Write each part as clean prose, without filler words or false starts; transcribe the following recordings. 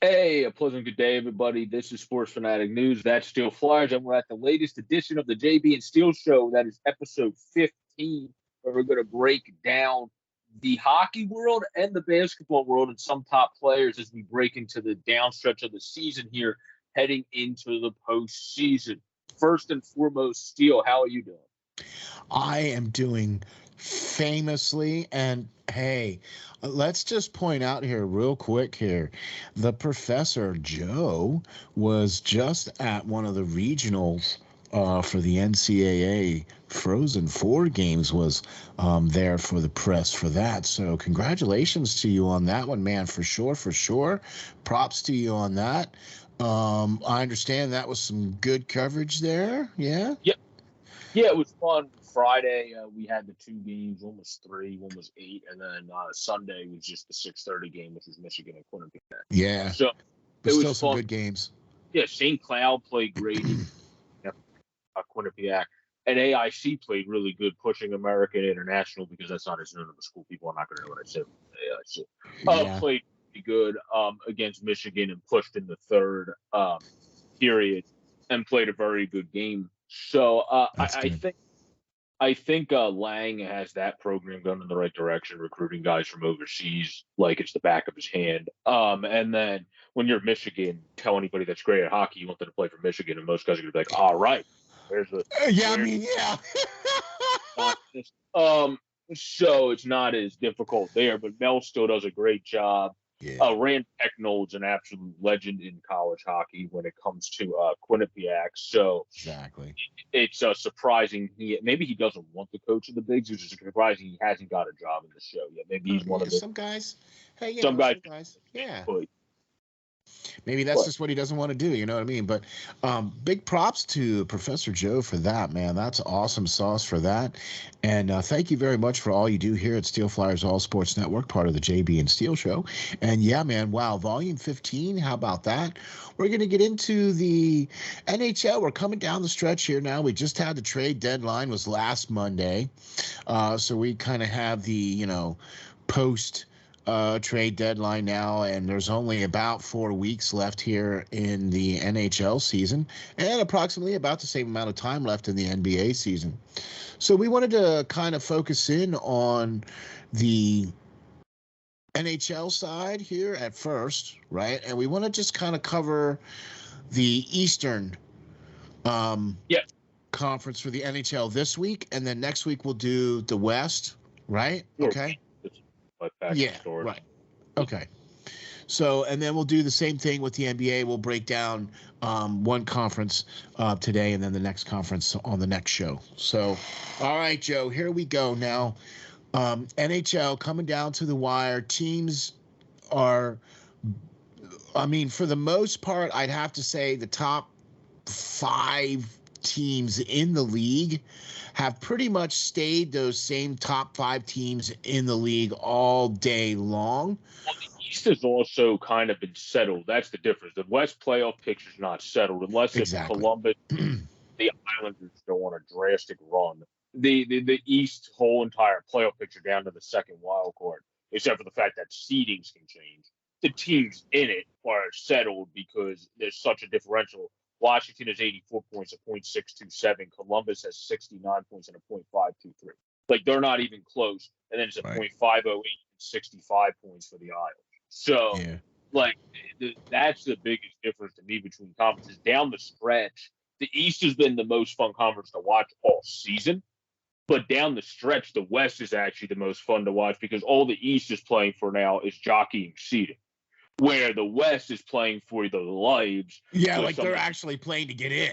Hey, a pleasant good day, everybody. This is Sports Fanatic News. That's SteelFlyers, and we're at the latest edition of the JB and Steel Show. That is episode 15, where we're going to break down the hockey world and the basketball world and some top players as we break into the downstretch of the season here, heading into the postseason. First and foremost, Steel, how are you doing? I am doing famously, and hey, let's just point out here real quick here, the Professor Joe was just at one of the regionals for the NCAA Frozen Four games, was there for the press for that. So congratulations to you on that one, man, for sure. Props to you on that. I understand that was some good coverage there. Yeah. Yep. Yeah, it was fun. Friday, we had the two games. One was 3, one was 8, and then Sunday was just the 6:30 game, which was Michigan and Quinnipiac. Yeah, So but it still was some fun. good games. Yeah, St. Cloud played great. Quinnipiac. And AIC played really good, pushing American International, because that's not as known of a school. People are not going to know what I said. AIC played pretty good against Michigan and pushed in the third period and played a very good game. So I think Lang has that program going in the right direction, recruiting guys from overseas like it's the back of his hand. And then when you're Michigan, tell anybody that's great at hockey you want them to play for Michigan, and most guys are going to be like, all right, where's the so it's not as difficult there, but Mel still does a great job. Yeah. Rand Pecknold's an absolute legend in college hockey when it comes to Quinnipiac. So Exactly. it's surprising maybe he doesn't want the coach of the Bigs, which is surprising he hasn't got a job in the show yet. Maybe he's one of the some guys. Hey, some guys. Yeah. But maybe that's just what he doesn't want to do. You know what I mean? But big props to Professor Joe for that, man. That's awesome sauce for that. And thank you very much for all you do here at SteelFlyers All Sports Network, part of the JB and Steel Show. And yeah, man, wow, Volume 15, how about that? We're going to get into the NHL. We're coming down the stretch here now. We just had the trade deadline, was last Monday. So we kind of have the, post trade deadline now, and there's only about 4 weeks left here in the NHL season, and approximately about the same amount of time left in the NBA season. So we wanted to kind of focus in on the NHL side here at first, right? And we want to just kind of cover the Eastern Conference for the NHL this week, and then next week we'll do the West, right? Okay. Yeah, right. Okay. So, and then we'll do the same thing with the NBA. We'll break down one conference today, and then the next conference on the next show. So, all right, Joe, here we go now. NHL coming down to the wire. Teams are, for the most part, I'd have to say the top 5 teams in the league have pretty much stayed those same top 5 teams in the league all day long. Well, the East has also kind of been settled. That's the difference. The West playoff picture is not settled unless if Columbus, the Islanders go on a drastic run. The East whole entire playoff picture down to the second wild card, except for the fact that seedings can change. The teams in it are settled because there's such a differential. Washington has 84 points, a .627. Columbus has 69 points and a .523. Like, they're not even close. And then it's a .508 and 65 points for the Isles. So, that's the biggest difference to me between conferences. Down the stretch, the East has been the most fun conference to watch all season. But down the stretch, the West is actually the most fun to watch because all the East is playing for now is jockeying seeding, where the West is playing for the lives. Yeah, like they're actually playing to get in.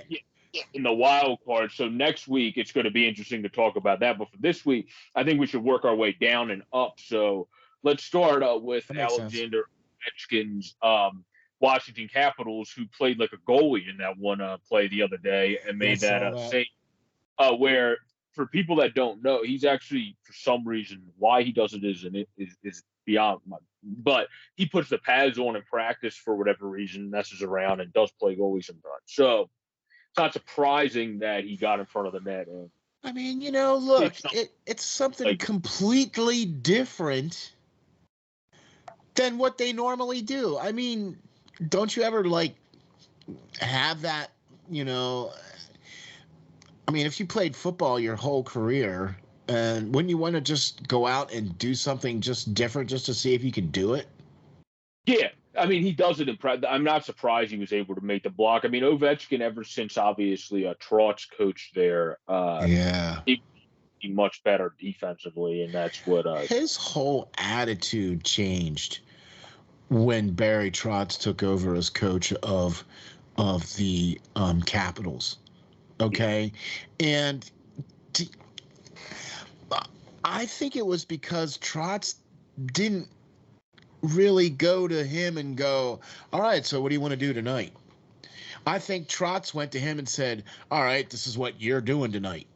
In the wild card. So next week, it's going to be interesting to talk about that. But for this week, I think we should work our way down and up. So let's start with Alexander Ovechkin's Washington Capitals, who played like a goalie in that one play the other day and made that save. Where, for people that don't know, he's actually, for some reason, why he does it is beyond my. But he puts the pads on in practice for whatever reason, messes around, and does play goalie sometimes. So it's not surprising that he got in front of the net. Look, it's something completely different than what they normally do. don't you ever like have that, you know, I mean, if you played football your whole career, and wouldn't you want to just go out and do something just different just to see if you can do it? Yeah. I mean, he does it I'm not surprised he was able to make the block. I mean, Ovechkin, ever since obviously Trotz coached there, he much better defensively, and that's what his whole attitude changed when Barry Trotz took over as coach of the Capitals. Okay, and I think it was because Trotz didn't really go to him and go, all right, so what do you want to do tonight? I think Trotz went to him and said, all right, this is what you're doing tonight.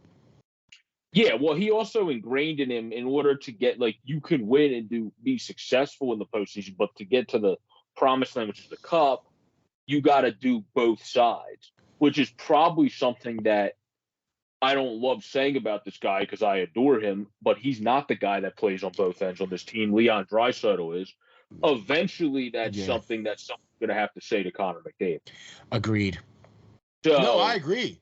Yeah, well, he also ingrained in him, in order to get, like, you can win and be successful in the postseason, but to get to the promised land, which is the cup, you got to do both sides, which is probably something that I don't love saying about this guy because I adore him, but he's not the guy that plays on both ends on this team. Leon Draisaitl is. Eventually, that's something that someone's going to have to say to Connor McDavid. Agreed. So, no, I agree.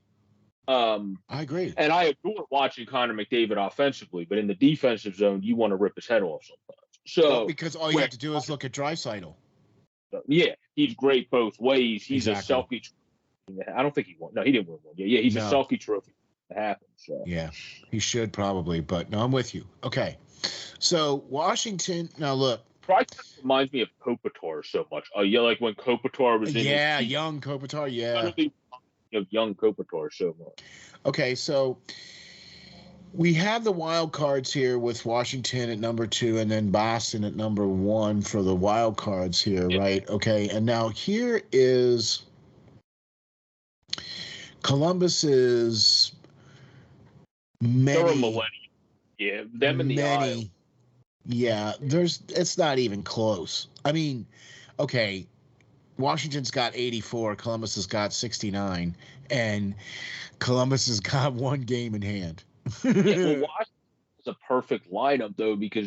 I agree. And I adore watching Connor McDavid offensively, but in the defensive zone, you want to rip his head off sometimes. So because all you have to do is look at Draisaitl. Yeah, he's great both ways. He's a Selke. I don't think he won. No, he didn't win one. Yeah, he's a Selke trophy. It happened. So. Yeah, he should probably, but no, I'm with you. Okay, so Washington. Now look, Price reminds me of Kopitar so much. Yeah, like when Kopitar was in. Yeah, young Kopitar. Yeah, of young Kopitar so much. Okay, so we have the wild cards here with Washington at number 2 and then Boston at number 1 for the wild cards here, right? Okay, and now here is Columbus's many. They're a millennium. Yeah, them in the Isle. Yeah, it's not even close. I mean, okay, Washington's got 84, Columbus has got 69, and Columbus has got one game in hand. Well, Washington is a perfect lineup though, because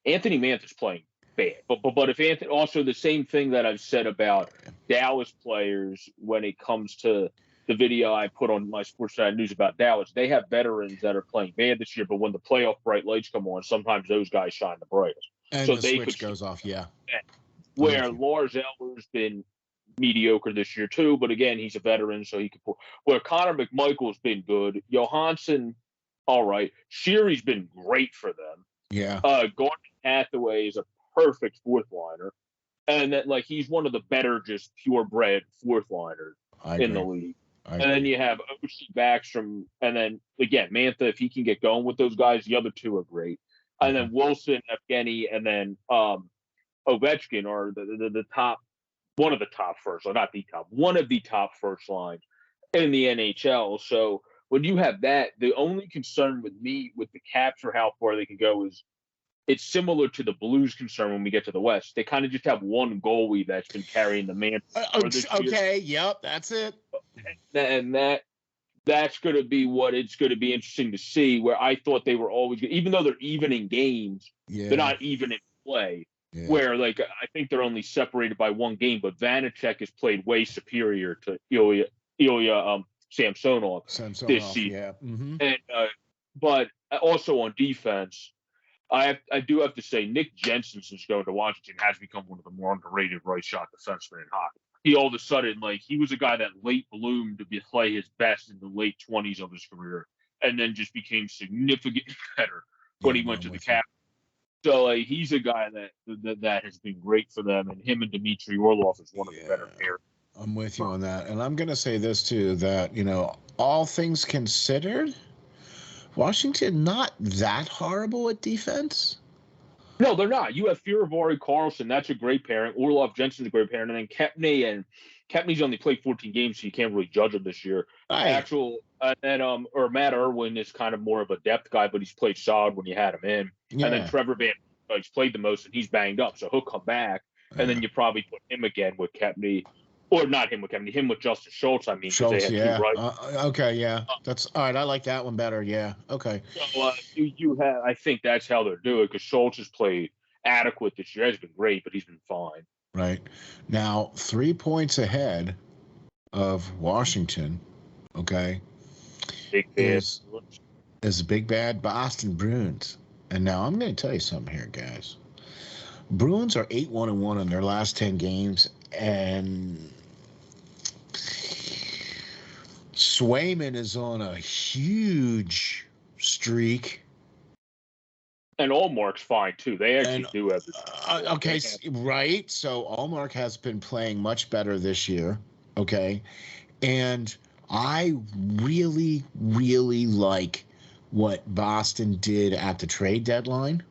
Anthony Mantha's playing bad. But if Anthony, also the same thing that I've said about Dallas players when it comes to the video I put on my Sportsnet News about Dallas, they have veterans that are playing bad this year, but when the playoff bright lights come on, sometimes those guys shine the brightest. And so the switch goes off, yeah. Where Lars Eller's been mediocre this year too, but again, he's a veteran, so he could pull. Where Connor McMichael's been good, Johansson, all right. Sheary's been great for them. Yeah. Gordon Hathaway is a perfect fourth liner, and that he's one of the better just purebred fourth liners in the league. And then you have O.C. Backstrom, and then again Mantha. If he can get going with those guys, the other two are great. And then Wilson, Evgeny, and then Ovechkin are the top, one of the top first, or not the top, one of the top first lines in the NHL. So when you have that, the only concern with me with the Caps for how far they can go is it's similar to the Blues' concern when we get to the West. They kind of just have one goalie that's been carrying the mantle. Okay, yep, that's it. And that's going to be what it's going to be interesting to see, where I thought they were always, even though they're even in games, they're not even in play. Yeah. Where I think they're only separated by one game, but Vanacek has played way superior to Ilya Samsonov this season. Yeah. Mm-hmm. And but also on defense, I do have to say Nick Jensen, since going to Washington, has become one of the more underrated right shot defensemen in hockey. He all of a sudden, he was a guy that late bloomed to play his best in the late 20s of his career, and then just became significantly better when he went to the Capitals. So he's a guy that has been great for them, and him and Dmitry Orlov is one of the better pairs. I'm with you on that, and I'm going to say this too, that all things considered, Washington not that horrible at defense. No, they're not. You have Firavari Carlson, that's a great pairing. Orlov Jensen's a great pairing, and then Kepney's only played 14 games, so you can't really judge him this year. Right. Or Matt Irwin is kind of more of a depth guy, but he's played solid when you had him in. Yeah. And then Trevor Van he's played the most, and he's banged up, so he'll come back. And then you probably put him again with Kepney, or not him with Kepney, him with Justin Schultz. I mean, Schultz, yeah. Okay, yeah, that's all right. I like that one better. Yeah, okay. So you have, I think that's how they're doing, because Schultz has played adequate this year. He's been great, but he's been fine. right? Now, 3 points ahead of Washington, okay, Big bad. is the big bad Boston Bruins. And now I'm going to tell you something here, guys. Bruins are 8-1-1 in their last 10 games, and Swayman is on a huge streak. And Allmark's fine too. They actually do have the okay, right. So Allmark has been playing much better this year. Okay, and I really, really like what Boston did at the trade deadline.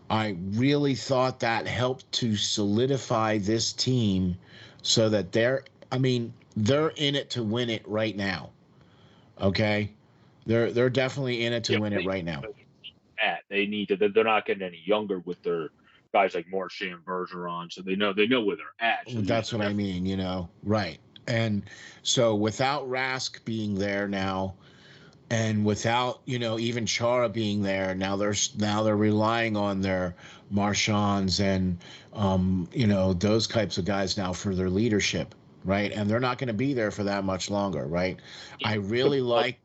I really thought that helped to solidify this team so that they're in it to win it right now. Okay? They're definitely in it to win it right now. They need to. They're not getting any younger with their guys like Marchand, Bergeron, so they know where they're at. So that's what I mean, right? And so without Rask being there now, and without even Chara being there, now they're relying on their Marchands and those types of guys now for their leadership, right? And they're not going to be there for that much longer, right? I really like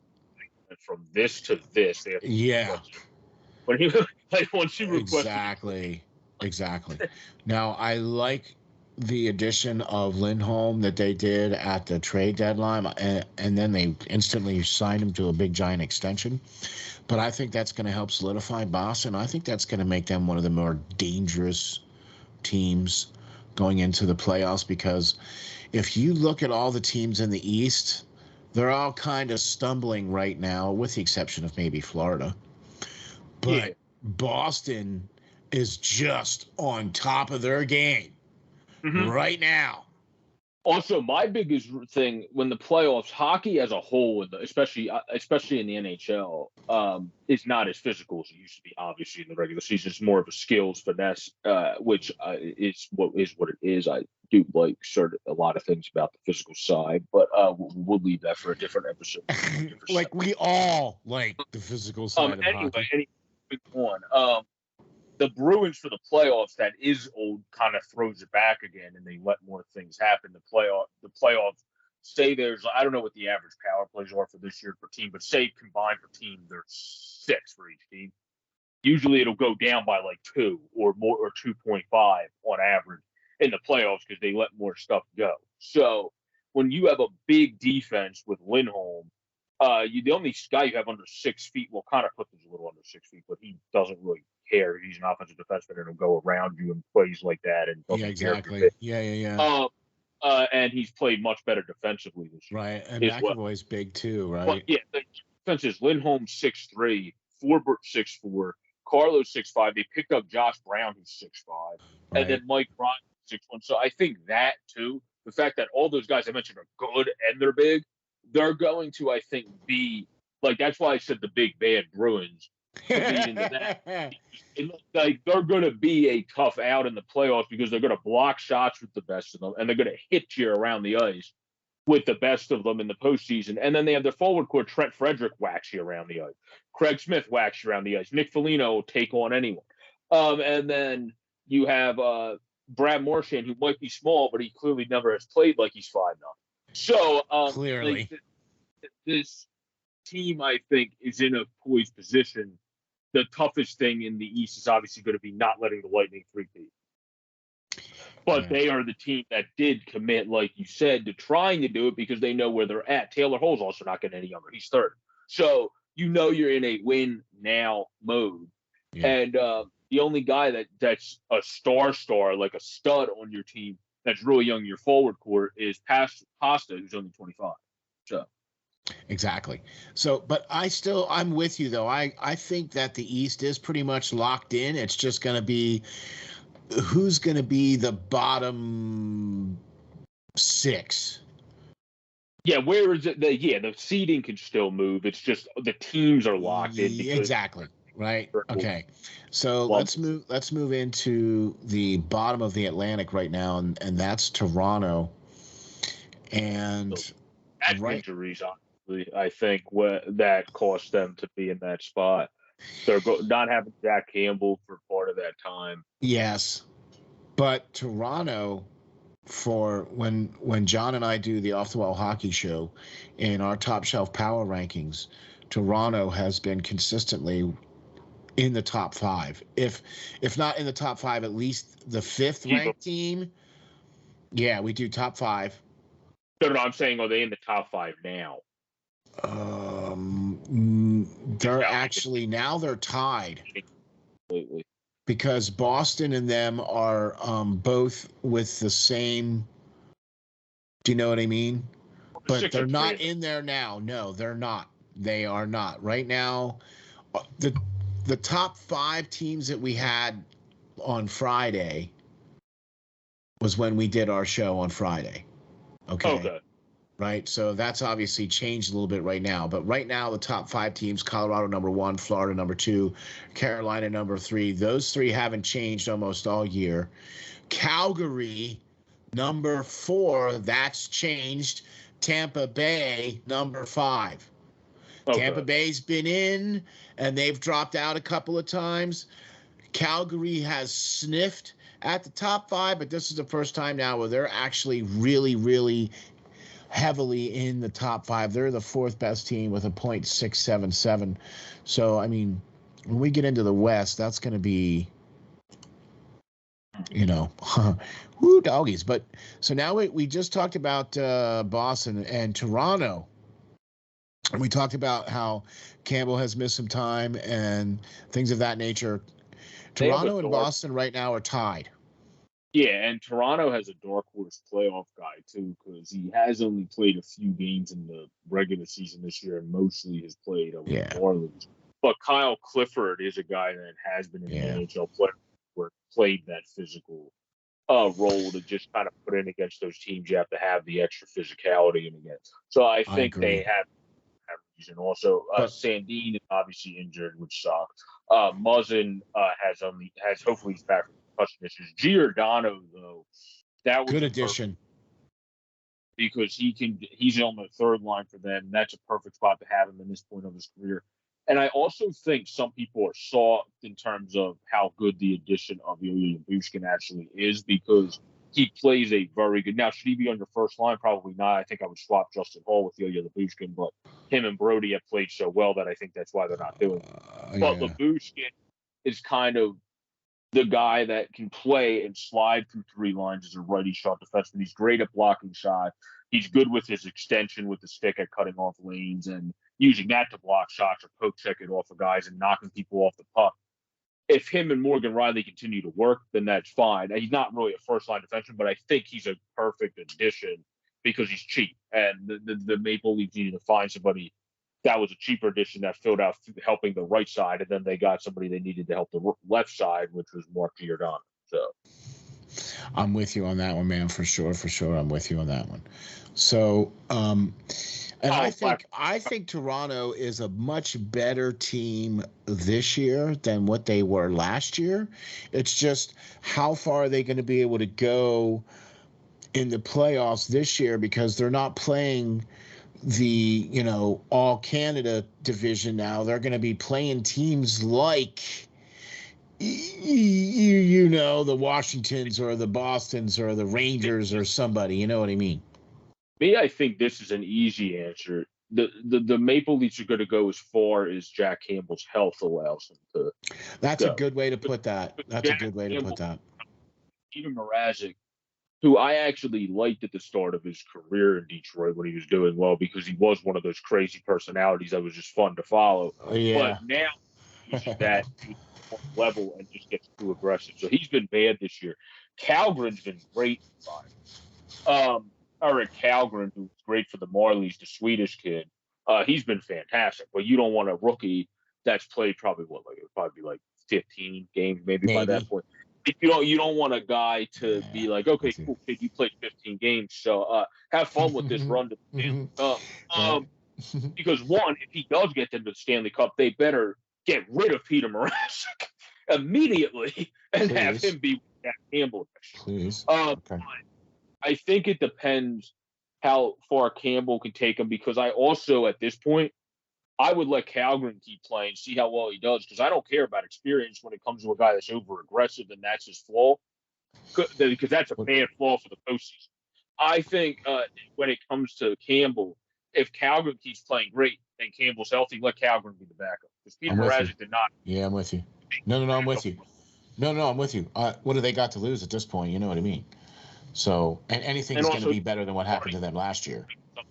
from this to this. Yeah. When he once you requested exactly. Now I like the addition of Lindholm that they did at the trade deadline, and then they instantly signed him to a big giant extension. But I think that's going to help solidify Boston. I think that's going to make them one of the more dangerous teams going into the playoffs, because if you look at all the teams in the East, they're all kind of stumbling right now, with the exception of maybe Florida. But Boston is just on top of their game right now. Also, my biggest thing when the playoffs, hockey as a whole, especially in the NHL, is not as physical as it used to be. Obviously, in the regular season, it's more of a skills finesse, which is what it is. I do like a lot of things about the physical side, but we'll leave that for a different episode. Like we all like the physical side of hockey. Anyway, one. The Bruins for the playoffs, that is old, kind of throws it back again, and they let more things happen. The playoffs, say there's, I don't know what the average power plays are for this year per team, but say combined per team, there's 6 for each team. Usually it'll go down by like 2 or more, or 2.5 on average in the playoffs, because they let more stuff go. So when you have a big defense with Lindholm, the only guy you have under 6 feet, well, Connor Clifton's a little under 6 feet, but he doesn't really care. He's an offensive defenseman, and he'll go around you and plays like that. And exactly. Yeah. And he's played much better defensively this year. Right, and McAvoy's big too, right? But yeah, the defense is Lindholm 6'3", Forbert 6'4", Carlos 6'5". They picked up Josh Brown, who's 6'5", and then Mike Ryan 6'1". So I think that too, the fact that all those guys I mentioned are good and they're big, they're going to, I think, be like, that's why I said the big bad Bruins. Like, they're going to be a tough out in the playoffs, because they're going to block shots with the best of them, and they're going to hit you around the ice with the best of them in the postseason. And then they have their forward core. Trent Frederick whacks you around the ice. Craig Smith whacks you around the ice. Nick Foligno will take on anyone. And then you have Brad Marchand, who might be small, but he clearly never has played like he's 5'9". So clearly, this team, I think, is in a poised position. The toughest thing in the East is obviously going to be not letting the Lightning three-peat. But they are the team that did commit, like you said, to trying to do it, because they know where they're at. Taylor Hall's also not getting any younger. He's 30. So you're in a win-now mode. Yeah. And the only guy that's a star, like a stud on your team that's really young in your forward court is Pasta, who's only 25. So. Exactly. So, but I'm with you, though. I think that the East is pretty much locked in. It's just going to be who's going to be the bottom 6. Yeah, where is it? The seeding can still move. It's just the teams are locked in. Exactly. Right. Okay. So let's move into the bottom of the Atlantic right now, and that's Toronto. And injuries, honestly, I think that cost them to be in that spot. They're not having Jack Campbell for part of that time. Yes, but Toronto, for when John and I do the Off the Wall Hockey Show in our top shelf power rankings, Toronto has been consistently in the top 5. If not in the top 5, at least the 5th ranked team. Yeah, we do top 5. No, I'm saying, are they in the top 5 now? They're actually now they're tied. Completely. Because Boston and them are both with the same. Do you know what I mean? But they're not in there now. No, they're not. They are not right now. The top 5 teams that we had on Friday was when we did our show on Friday. Okay. Right. So that's obviously changed a little bit right now. But right now, the top 5 teams: Colorado number 1, Florida number 2, Carolina number 3. Those 3 haven't changed almost all year. Calgary number 4, that's changed. Tampa Bay number 5. Tampa Bay's been in, and they've dropped out a couple of times. Calgary has sniffed at the top 5, but this is the first time now where they're actually really, really heavily in the top 5. They're the 4th best team with a .677. So, I mean, when we get into the West, that's going to be, woo, doggies. But so now we just talked about Boston and Toronto. And we talked about how Campbell has missed some time and things of that nature. Toronto and Boston right now are tied. Yeah, and Toronto has a dark horse playoff guy, too, because he has only played a few games in the regular season this year and mostly has played over New Orleans. But Kyle Clifford is a guy that has been in the NHL where played that physical role to just kind of put in against those teams. You have to have the extra physicality in against. So I think they have reason. Also, Sandin is obviously injured, which sucks. Muzzin has hopefully he's back from concussion issues. Giordano, though, that was good addition because he's on the 3rd line for them. That's a perfect spot to have him in this point of his career. And I also think some people are soft in terms of how good the addition of Ilya Lyubushkin actually is, because he plays a very good. Now, should he be on your first line? Probably not. I think I would swap Justin Hall with Ilya Lyubushkin, but him and Brody have played so well that I think that's why they're not doing it. But Lyubushkin is kind of the guy that can play and slide through 3 lines as a righty shot defenseman. He's great at blocking shots. He's good with his extension with the stick at cutting off lanes and using that to block shots or poke check it off of guys and knocking people off the puck. If him and Morgan Riley continue to work, then that's fine. He's not really a first-line defenseman, but I think he's a perfect addition because he's cheap. And the Maple Leafs needed to find somebody that was a cheaper addition that filled out helping the right side, and then they got somebody they needed to help the left side, which was Mark Giordano. So I'm with you on that one, man, for sure. I'm with you on that one. So, I think Toronto is a much better team this year than what they were last year. It's just how far are they going to be able to go in the playoffs this year, because they're not playing the all Canada division now. They're going to be playing teams like the Washingtons or the Bostons or the Rangers or somebody. You know what I mean? Me, I think this is an easy answer. The Maple Leafs are going to go as far as Jack Campbell's health allows them to. That's a good way to put that. Even Mrazek, who I actually liked at the start of his career in Detroit when he was doing well, because he was one of those crazy personalities that was just fun to follow. But now he's that level and just gets too aggressive. So he's been bad this year. Kalgren's been great. Eric Kalgren, who's great for the Marlies, the Swedish kid, he's been fantastic. But you don't want a rookie that's played probably it would probably be like 15 games maybe by that point. You don't want a guy to be like, okay, cool, kid, you played 15 games, so have fun with this run to the Stanley Cup. Because one, if he does get into the Stanley Cup, they better get rid of Peter Mrazek immediately and have him be Jack Campbell. Please. Okay. I think it depends how far Campbell can take him, because I also, at this point, I would let Calgren keep playing, see how well he does, because I don't care about experience when it comes to a guy that's over-aggressive, and that's his flaw, because that's a bad flaw for the postseason. I think when it comes to Campbell, if Calgren keeps playing great and Campbell's healthy, let Calgren be the backup. Because Peter Mrazek did not. Yeah, I'm with you. No, I'm with you. No, I'm with you. What do they got to lose at this point? You know what I mean? So, and anything's going to be better than what happened to them last year.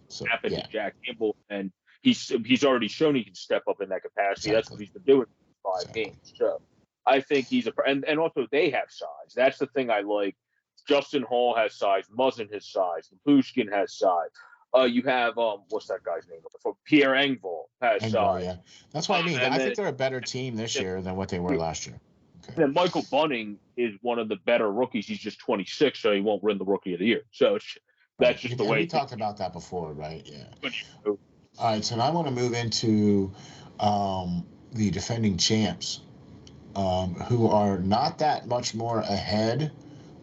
So, happened to Jack Campbell, and he's already shown he can step up in that capacity. Exactly. That's what he's been doing for 5 games. So I think he's and also they have size. That's the thing I like. Justin Hall has size. Muzzin has size. Pushkin has size. You have what's that guy's name? Pierre Engvall has size. Yeah. That's what I mean. I think they're a better team this year than what they were last year. Okay. And Michael Bunning is one of the better rookies. He's just 26, so he won't win the Rookie of the Year. So that's just the way. We talked about that before, right? Yeah. All right, so now I want to move into the defending champs, who are not that much more ahead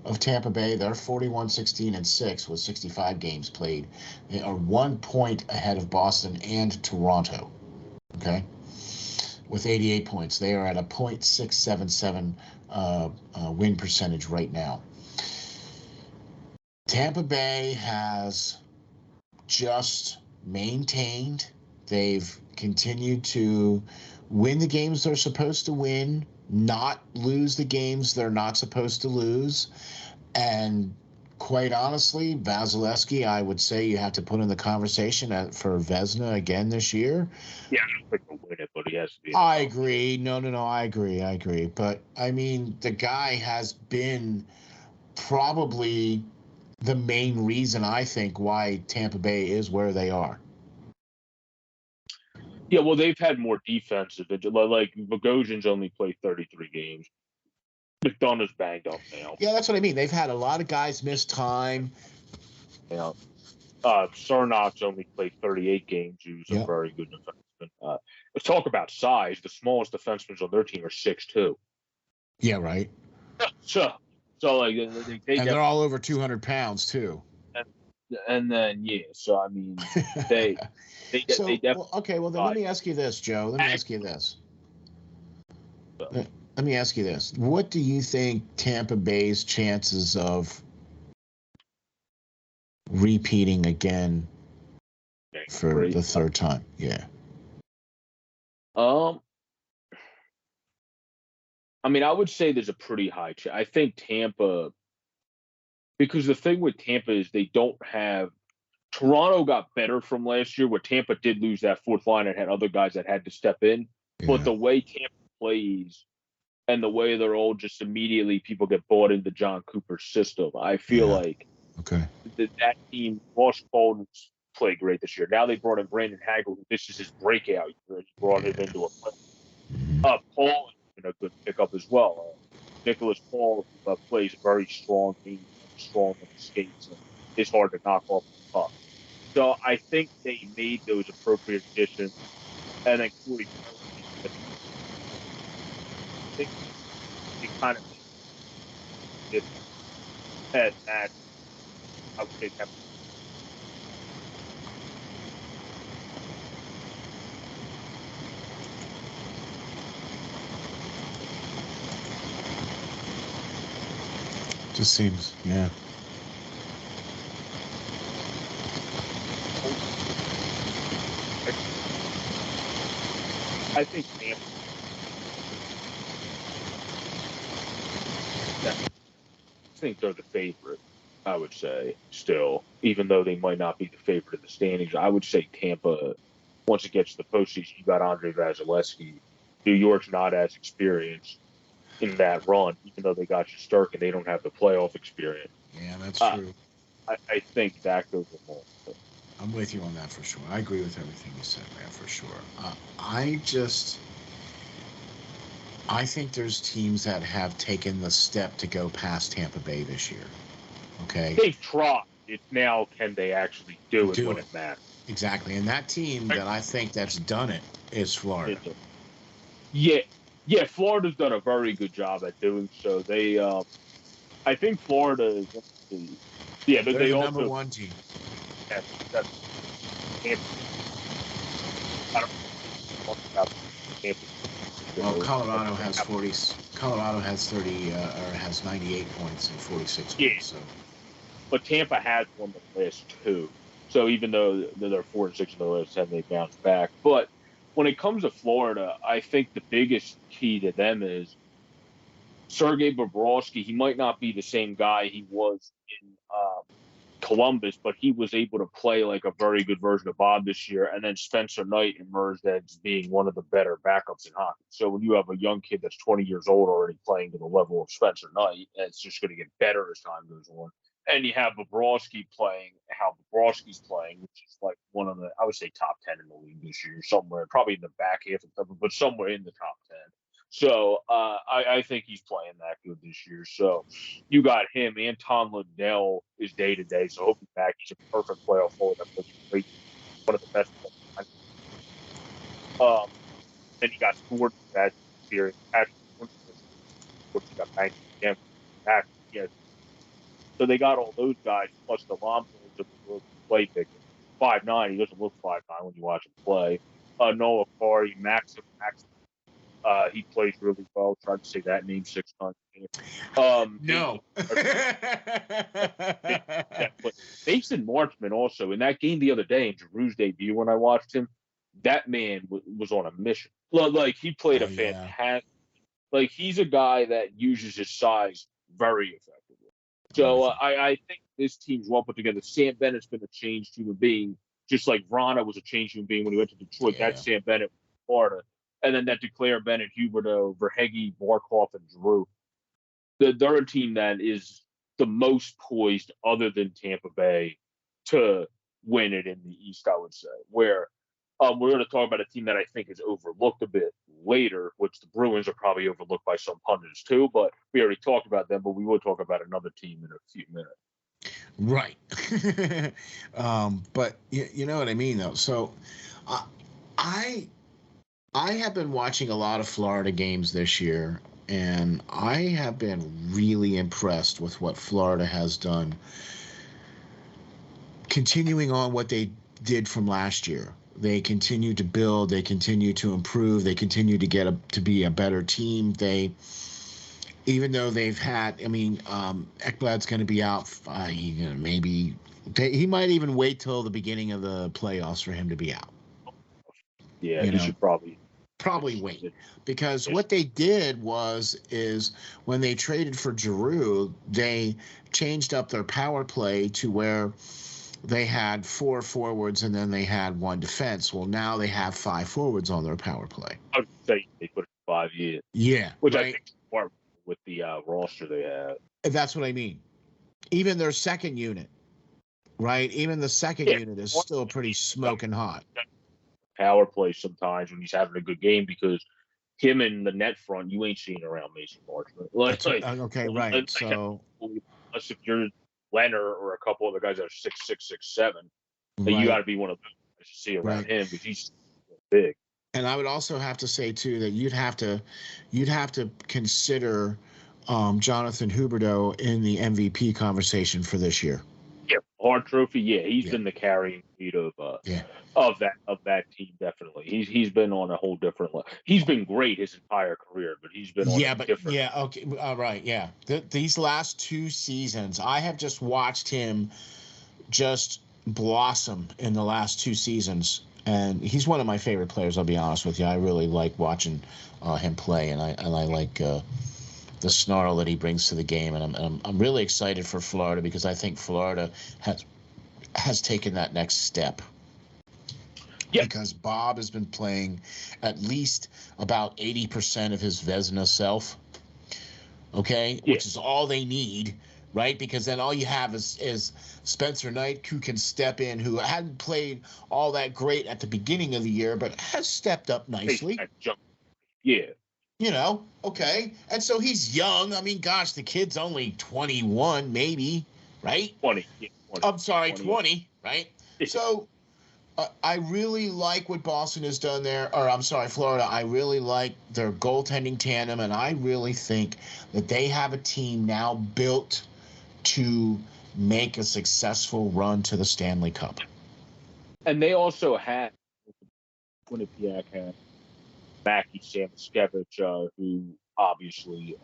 of Tampa Bay. They're 41-16-6 with 65 games played. They are 1 point ahead of Boston and Toronto. Okay, with 88 points, they are at a .677 win percentage right now. Tampa Bay has just maintained. They've continued to win the games they're supposed to win, not lose the games they're not supposed to lose. And quite honestly, Vasilevsky, I would say you have to put in the conversation for Vezina again this year. Yeah, I don't think he'll win it, but he has to be. I agree. No, I agree. But, I mean, the guy has been probably the main reason, I think, why Tampa Bay is where they are. Yeah, well, they've had more defensive. Like, Bogosian's only played 33 games. McDonough's banged up now. Yeah, that's what I mean. They've had a lot of guys miss time. Yeah. Cernak's only played 38 games. He was a very good defenseman. Let's talk about size. The smallest defensemen on their team are 6'2". Yeah, right. So like they're all over 200 pounds too. And then so I mean they definitely. Okay, well then let me ask you this, Joe. Let me ask you this. What do you think Tampa Bay's chances of repeating again for the third time? Yeah. I mean, I would say there's a pretty high chance. I think Tampa, because the thing with Tampa is they don't have. Toronto got better from last year, where Tampa did lose that fourth line and had other guys that had to step in. Yeah. But the way Tampa plays and the way they're all just immediately people get bought into John Cooper's system, I feel like that team, Ross Bolden's played great this year. Now they brought in Brandon Hagel. This is his breakout year. He brought him into a play. Paul has been a good pickup as well. Nicholas Paul plays a very strong game, strong on the skates, and it's hard to knock off the puck. So I think they made those appropriate additions, and then Corey, I think they kind of did that. I would say that. Just seems, yeah. I think they're the favorite, I would say, still, even though they might not be the favorite of the standings. I would say Tampa, once it gets to the postseason, you got Andre Vasilevsky. New York's not as experienced in that run, even though they got Shesterkin, they don't have the playoff experience. Yeah, that's true. I think that goes along. I'm with you on that for sure. I agree with everything you said, man, for sure. I think there's teams that have taken the step to go past Tampa Bay this year. Okay? They've tried. It's now, can they actually do it when it matters? Exactly. And that team that I think that's done it is Florida. Yeah. Florida's done a very good job at doing so. They, I think Florida is. Yeah, but They're they the also number one team. have that. I don't know about Tampa. Well, Colorado has 40. Colorado has 30 or has 98 points and 46 Yeah, wins. So, but Tampa has won the last two. So even though they're 4-6 in the last 10, they bounced back. But when it comes to Florida, I think the biggest key to them is Sergei Bobrovsky. He might not be the same guy he was in Columbus, but he was able to play like a very good version of Bob this year. And then Spencer Knight emerged as being one of the better backups in hockey. So when you have a young kid that's 20 years old already playing to the level of Spencer Knight, it's just going to get better as time goes on. And you have Bobrovsky playing how Bobrovsky's playing, which is like one of the, I would say, top 10 in the league this year, somewhere, probably in the back half of the, but somewhere in the top 10. So I think he's playing that good this year. So you got him. Anton Lundell is day to day, so he'll be back. He's a perfect playoff forward. That plays great. One of the best. Then you got Ford that series. Which got banked again. Back. Yeah. So they got all those guys plus the Lombo to play bigger. 5'9". He doesn't look 5'9" when you watch him play. Noah Kari, Maxim. He plays really well. Tried to say that name 6 times. No. Mason Marchman also in that game the other day in Giroux's debut when I watched him, that man was on a mission. Like he played a fantastic. Like he's a guy that uses his size very effectively. So I think this team's well put together. Sam Bennett's been a changed human being, just like Vrana was a changed human being when he went to Detroit. Yeah. That's Sam Bennett, Florida. And then that Declare Bennett, Huberdeau, Verhege, Barkov, and Drew. They're a team that is the most poised, other than Tampa Bay, to win it in the East, I would say. Where we're going to talk about a team that I think is overlooked a bit later, which the Bruins are probably overlooked by some pundits too. But we already talked about them, but we will talk about another team in a few minutes. Right. But you know what I mean, though. So I have been watching a lot of Florida games this year, and I have been really impressed with what Florida has done, continuing on what they did from last year. They continue to build, they continue to improve, they continue to get to be a better team. Even though they've had, Ekblad's going to be out, he might even wait till the beginning of the playoffs for him to be out. Yeah, he should probably wait, because what they did is when they traded for Giroux, they changed up their power play to where they had 4 forwards and then they had 1 defense. Well, now they have 5 forwards on their power play. I would say they put it 5 years. Yeah, which right? I think is smart with the roster they have. That's what I mean. Even their second unit, right? Even the second unit is still pretty smoking hot. Power play sometimes when he's having a good game, because him and the net front, you ain't seeing around Mason Marchman. Okay, right. So unless if you're Leonard or a couple other guys that are 6'6", 6'7", right. You got to be one of those guys to see around him, because he's big. And I would also have to say too that you'd have to consider Jonathan Huberdeau in the MVP conversation for this year. Yeah, Hart Trophy. Yeah, he's been the carrying lead of that team. Definitely, he's been on a whole different level. He's been great his entire career, but he's been on different. Yeah, okay, all right, yeah. These last 2 seasons, I have just watched him just blossom in the last 2 seasons, and he's one of my favorite players. I'll be honest with you. I really like watching him play, and I like the snarl that he brings to the game, and I'm really excited for Florida, because I think Florida has taken that next step. Yeah. Because Bob has been playing at least about 80% of his Vezina self. Okay, which is all they need, right? Because then all you have is Spencer Knight, who can step in, who hadn't played all that great at the beginning of the year, but has stepped up nicely. Yeah. Okay. And so he's young. I mean, gosh, the kid's only 21, maybe, right? 20. Yeah, 20. I'm sorry, 20, right? So I really like what Boston has done there, or I'm sorry, Florida. I really like their goaltending tandem, and I really think that they have a team now built to make a successful run to the Stanley Cup. And they also had Quinnipiac had Mackie Samoskevich, who obviously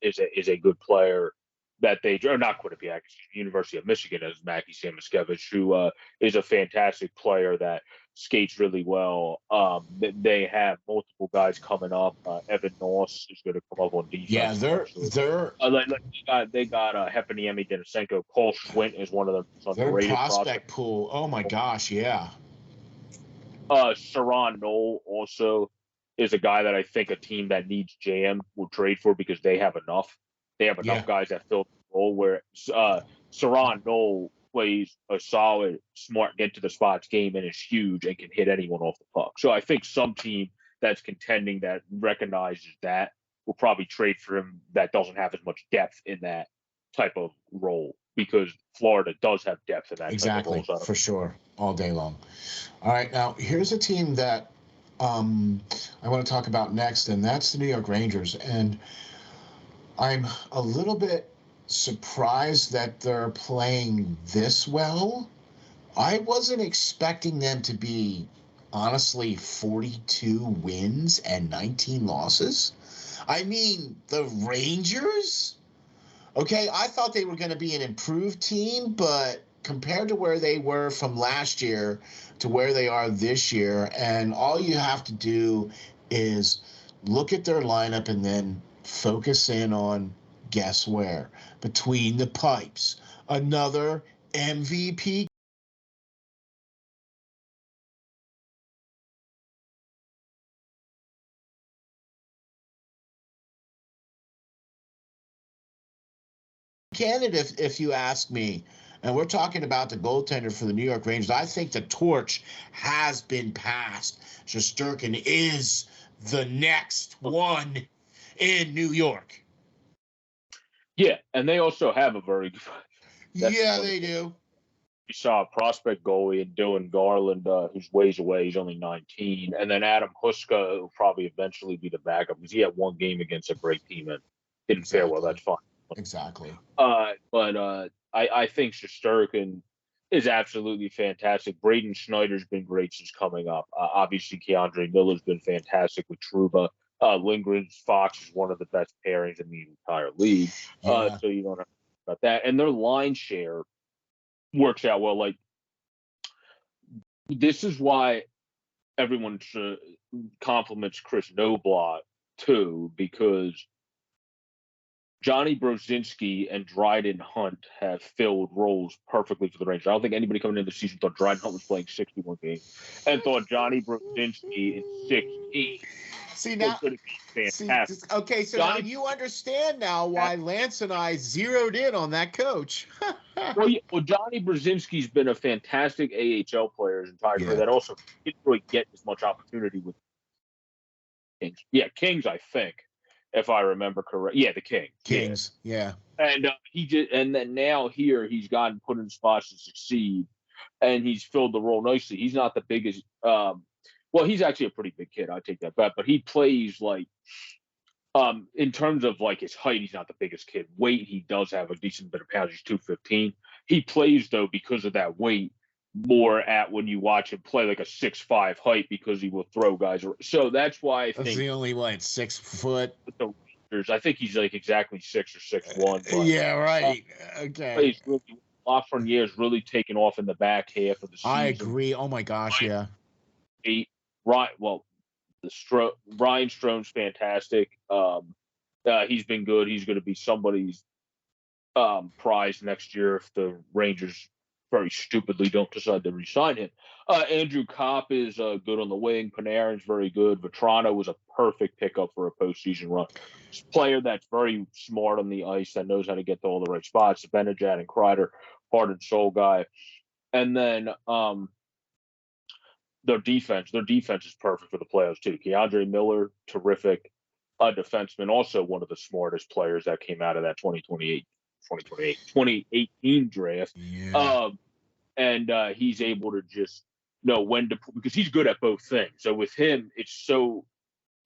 is a good player. That they or not Quinnipiac, University of Michigan as Mackie Samoskevich, who is a fantastic player that skates really well. They have multiple guys coming up. Evan Noss is going to come up on defense. Yeah, they're they got Heponiemi Denisenko. Cole Schwint is one of them. Their prospect pool. Oh my gosh, yeah. Sharon Knoll also is a guy that I think a team that needs jam will trade for because they have enough. They have enough guys that fill the role where Sharon Knoll plays a solid, smart, get to the spots game and is huge and can hit anyone off the puck. So I think some team that's contending that recognizes that will probably trade for him that doesn't have as much depth in that type of role because Florida does have depth in that exactly type of role. For sure, all day long. All right, now here's a team that I want to talk about next, and that's the New York Rangers. And I'm a little bit surprised that they're playing this well. I wasn't expecting them to be, honestly, 42 wins and 19 losses. I mean, the Rangers? Okay, I thought they were going to be an improved team, but compared to where they were from last year to where they are this year, and all you have to do is look at their lineup and then focus in on, guess where? Between the pipes. Another MVP candidate, if you ask me. And we're talking about the goaltender for the New York Rangers. I think the torch has been passed. Shesterkin is the next one in New York. Yeah, and they also have a very good. Yeah, they do. You saw a prospect goalie in Dylan Garland, who's ways away. He's only 19. And then Adam Huska will probably eventually be the backup because he had one game against a great team and didn't fare well. That's fine. Exactly. But I think Shesterkin is absolutely fantastic. Braden Schneider's been great since coming up. Obviously, Keandre Miller's been fantastic with Trouba. Lindgren's Fox is one of the best pairings in the entire league. So you don't have to think about that. And their line share works out well. Like, this is why everyone compliments Chris Knoblauch, too, because Johnny Brodzinski and Dryden Hunt have filled roles perfectly for the Rangers. I don't think anybody coming into the season thought Dryden Hunt was playing 61 games and thought Johnny Brodzinski in 16 See, now, was going to be fantastic. Okay, so now you understand now why Lance and I zeroed in on that coach. Well, Johnny Brodzinski's been a fantastic AHL player his entire career that also didn't really get as much opportunity with Kings. Yeah, Kings, I think. If I remember correct. Yeah, the Kings. Yeah. And and then now here he's gotten put in spots to succeed, and he's filled the role nicely. He's not the biggest. Well, he's actually a pretty big kid. I take that back, but he plays like, in terms of like his height, he's not the biggest kid. Weight, he does have a decent bit of pounds. He's 215. He plays though because of that weight more at when you watch him play like a 6'5" height because he will throw guys. So that's why I think that's the only 6 foot. The Rangers, I think he's like exactly 6 or 6'1". Yeah, right. Okay. Lafreniere's really taken off in the back half of the season. I agree. Oh my gosh, yeah. Ryan Strome's fantastic. He's been good. He's going to be somebody's prize next year if the Rangers very stupidly don't decide to re-sign him. Andrew Kopp is good on the wing. Panarin's very good. Vetrano was a perfect pickup for a postseason run. It's a player that's very smart on the ice, that knows how to get to all the right spots. Benajad and Kreider, heart and soul guy. And then their defense is perfect for the playoffs too. Keandre Miller, terrific defenseman, also one of the smartest players that came out of that 2018 draft. Yeah. And he's able to just know when to, because he's good at both things. So with him, it's so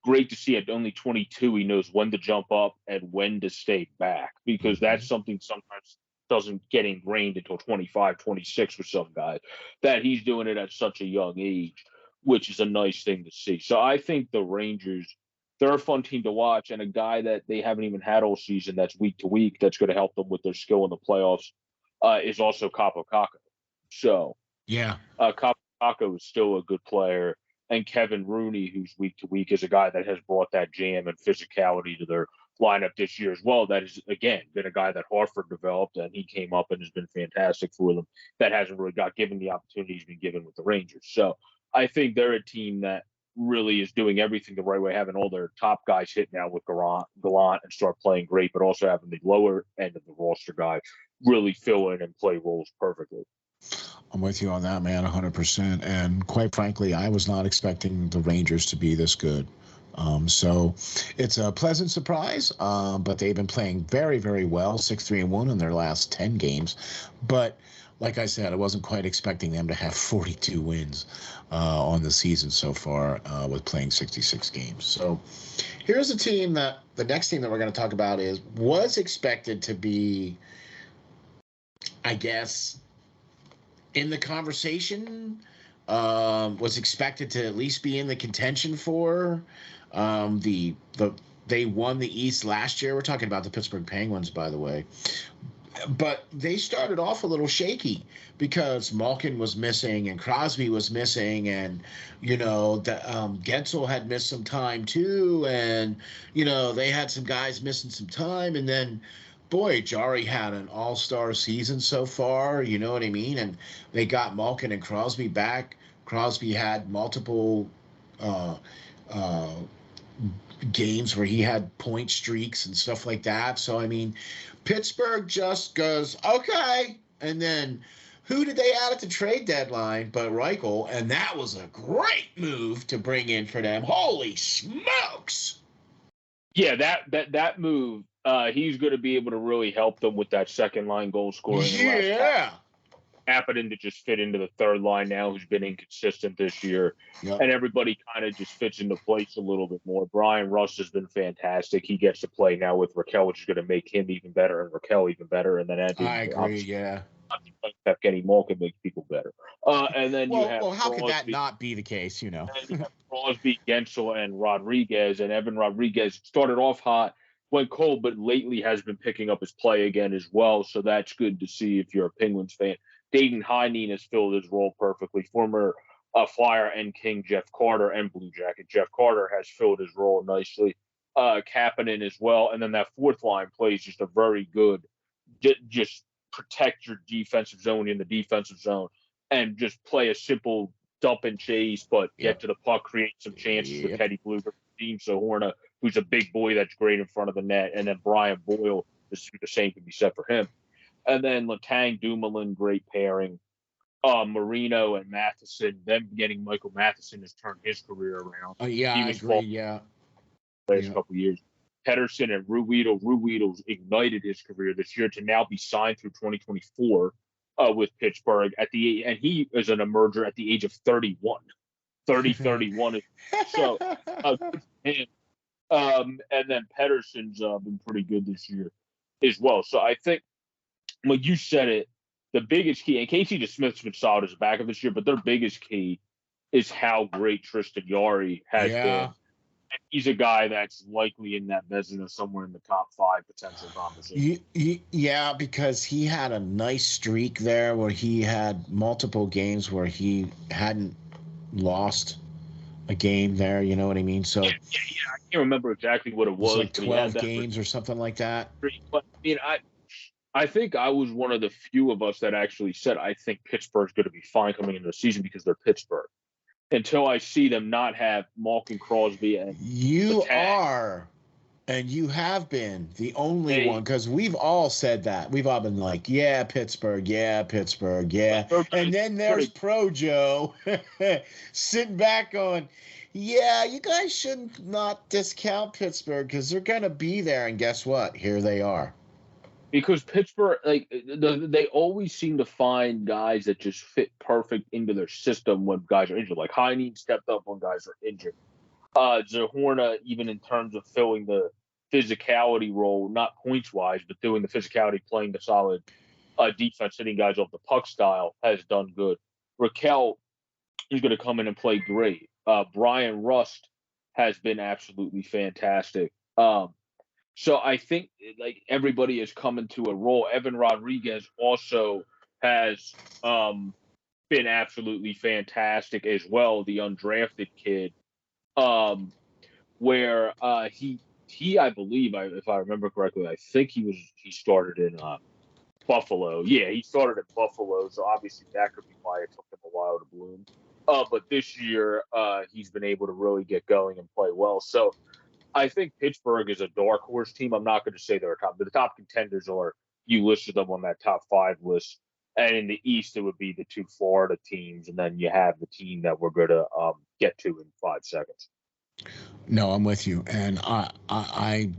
great to see at only 22, he knows when to jump up and when to stay back, because that's something sometimes doesn't get ingrained until 25, 26 with some guys, that he's doing it at such a young age, which is a nice thing to see. So I think the Rangers, they're a fun team to watch, and a guy that they haven't even had all season that's week to week that's going to help them with their skill in the playoffs is also Capo Caco. So yeah, Capo Caco is still a good player. And Kevin Rooney, who's week to week, is a guy that has brought that jam and physicality to their lineup this year as well. That has, again, been a guy that Hartford developed, and he came up and has been fantastic for them. That hasn't really got given the opportunity he's been given with the Rangers. So I think they're a team that really is doing everything the right way, having all their top guys hit now with Gallant and start playing great, but also having the lower end of the roster guy really fill in and play roles perfectly. I'm with you on that, man, 100%. And quite frankly, I was not expecting the Rangers to be this good. So it's a pleasant surprise, but they've been playing very, very well, 6-3-1 in their last 10 games. But like I said, I wasn't quite expecting them to have 42 wins on the season so far with playing 66 games. So here's a team that the next team that we're going to talk about was expected to be, I guess, in the conversation, was expected to at least be in the contention for they won the East last year. We're talking about the Pittsburgh Penguins, by the way. But they started off a little shaky because Malkin was missing and Crosby was missing, and Gensel had missed some time too, and they had some guys missing some time, and then boy, Jari had an all-star season so far, you know what I mean? And they got Malkin and Crosby back. Crosby had multiple games where he had point streaks and stuff like that. So, I mean, Pittsburgh just goes, okay. And then who did they add at the trade deadline but Reichel? And that was a great move to bring in for them. Holy smokes. Yeah, that move, he's going to be able to really help them with that second line goal scoring. Yeah. Happening to just fit into the third line now, who's been inconsistent this year. Yep. And everybody kind of just fits into place a little bit more. Brian Rust has been fantastic. He gets to play now with Raquel, which is going to make him even better and Raquel even better. And then I agree, yeah. Evgeny Malkin makes people better. And then you have how could that not be the case, And you have Crosby, Gensel, and Rodriguez. And Evan Rodriguez started off hot, went cold, but lately has been picking up his play again as well. So that's good to see if you're a Penguins fan. Dayton Heinen has filled his role perfectly. Former Flyer and King Jeff Carter and Blue Jacket Jeff Carter has filled his role nicely. Kapanen as well. And then that fourth line plays just a very good, just protect your defensive zone in the defensive zone and just play a simple dump and chase, but get to the puck, create some chances for Teddy Blueger team. So Horna, who's a big boy that's great in front of the net, and then Brian Boyle, the same can be said for him. And then Letang, Dumoulin, great pairing. Marino and Matheson, them getting Michael Matheson has turned his career around. Yeah, I agree. Yeah. Last couple of years. Pedersen and Ruhwedel's ignited his career this year to now be signed through 2024 with Pittsburgh and he is an emerger at the age of 31. 31. So good for him. And then Pedersen's been pretty good this year as well. So I think, when you said it, the biggest key, and Casey DeSmith's been solid as a backup this year, but their biggest key is how great Tristan Jarry has been. And he's a guy that's likely in that Vezina somewhere in the top 5 potential conversation. Yeah, because he had a nice streak there where he had multiple games where he hadn't lost a game there, you know what I mean? So yeah, I can't remember exactly what it was. Like 12 games or something like that. But I think I was one of the few of us that actually said I think Pittsburgh's going to be fine coming into the season because they're Pittsburgh. Until I see them not have Malkin, Crosby, and you are, and you have been the only one, because we've all said that. We've all been like, yeah, Pittsburgh, yeah. And then there's Pro Joe sitting back going, yeah, you guys should not discount Pittsburgh because they're going to be there. And guess what? Here they are. because Pittsburgh, like they always seem to find guys that just fit perfect into their system when guys are injured. Like Heinen stepped up when guys are injured. Zahorna, even in terms of filling the physicality role, not points wise, but doing the physicality, playing the solid defense, hitting guys off the puck style, has done good. Raquel is going to come in and play great. Brian Rust has been absolutely fantastic. So I think like everybody is coming to a role. Evan Rodriguez also has been absolutely fantastic as well, the undrafted kid. Where he I believe, if I remember correctly, I think he started in Buffalo. Yeah, he started at Buffalo, so obviously that could be why it took him a while to bloom. But this year he's been able to really get going and play well. So I think Pittsburgh is a dark horse team. I'm not going to say they're top, but the top contenders are, you listed them on that top 5 list. And in the East, it would be the 2 Florida teams, and then you have the team that we're going to get to in 5 seconds. No, I'm with you, and I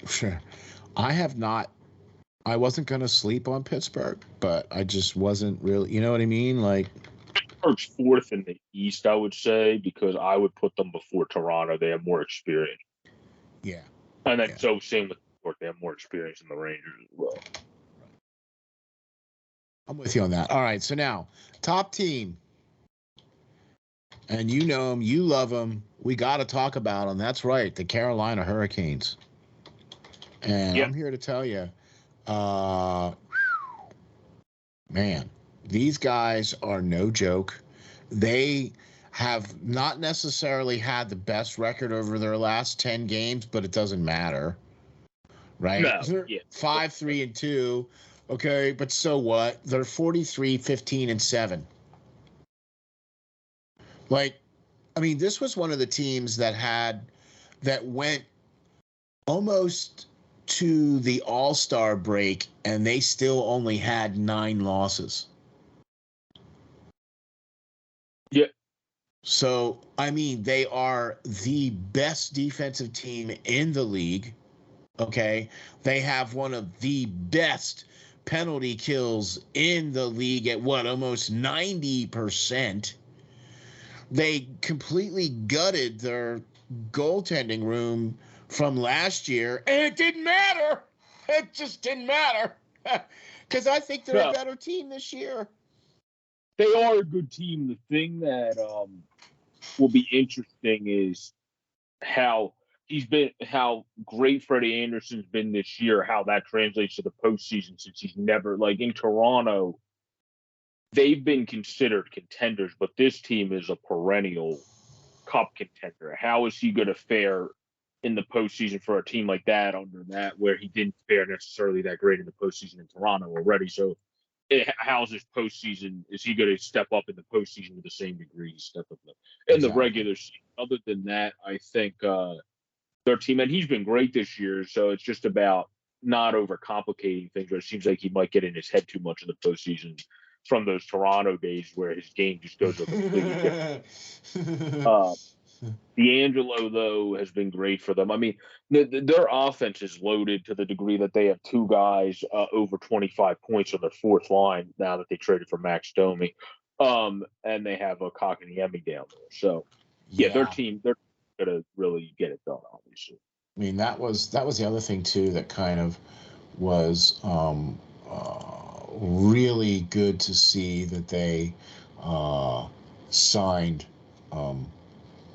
sure I have not. I wasn't going to sleep on Pittsburgh, but I just wasn't really. You know what I mean? Like Pittsburgh's 4th in the East, I would say, because I would put them before Toronto. They have more experience. Yeah, and then so same with New York. They have more experience in the Rangers as well. I'm with you on that. All right, so now top team. And you know them, you love them. We got to talk about them. That's right, the Carolina Hurricanes. And I'm here to tell you, man, these guys are no joke. They have not necessarily had the best record over their last 10 games, but it doesn't matter. Right? No, 5-3-2. Okay, but so what? They're 43-15-7. Like, I mean, this was one of the teams that went almost to the All-Star break, and they still only had 9 losses. Yeah. So, I mean, they are the best defensive team in the league. Okay. They have one of the best penalty kills in the league at almost 90%. They completely gutted their goaltending room from last year, and it didn't matter. It just didn't matter because I think they're a better team this year. They are a good team. The thing that will be interesting is how great Freddie Anderson's been this year, how that translates to the postseason, since he's never, like in Toronto, they've been considered contenders, but this team is a perennial cup contender. How is he going to fare in the postseason for a team like that, under that, where he didn't fare necessarily that great in the postseason in Toronto already? So how's his postseason? Is he going to step up in the postseason to the same degree he stepped up in the regular season? Other than that, I think their team, and he's been great this year, so it's just about not overcomplicating things, but it seems like he might get in his head too much in the postseason from those Toronto days where his game just goes a completely different. D'Angelo, though, has been great for them. I mean, their offense is loaded to the degree that they have 2 guys over 25 points on their 4th line now that they traded for Max Domi. And they have a Kotkaniemi down there. So, their team, they're going to really get it done, obviously. I mean, that was the other thing, too, that kind of was really good to see, that they signed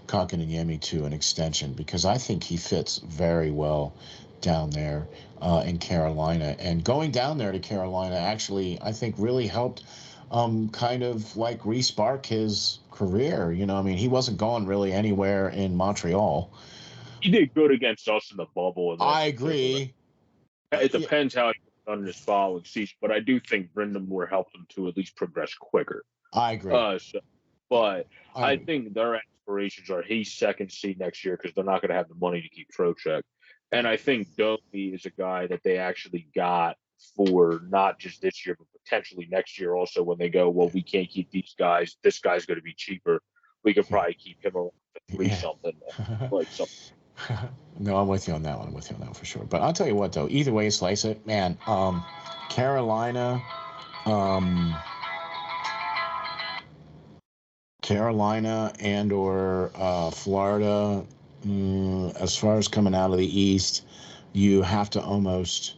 Kotkaniemi to an extension, because I think he fits very well down there in Carolina. And going down there to Carolina actually, I think, really helped kind of like re-spark his career. You know, I mean, he wasn't going really anywhere in Montreal. He did good against us in the bubble. And I agree. It depends how he done in his following season, but I do think Brendan Moore helped him to at least progress quicker. I agree. I think their aspirations are he's second seed next year because they're not going to have the money to keep Trocheck. And I think Domi is a guy that they actually got for not just this year, but potentially next year also, when they go, well, we can't keep these guys. This guy's going to be cheaper. We could probably keep him around for 3 something, like something. No, I'm with you on that one. I'm with you on that one for sure. But I'll tell you what, though. Either way you slice it, man. Carolina, um, and or Florida. As far as coming out of the East, you have to almost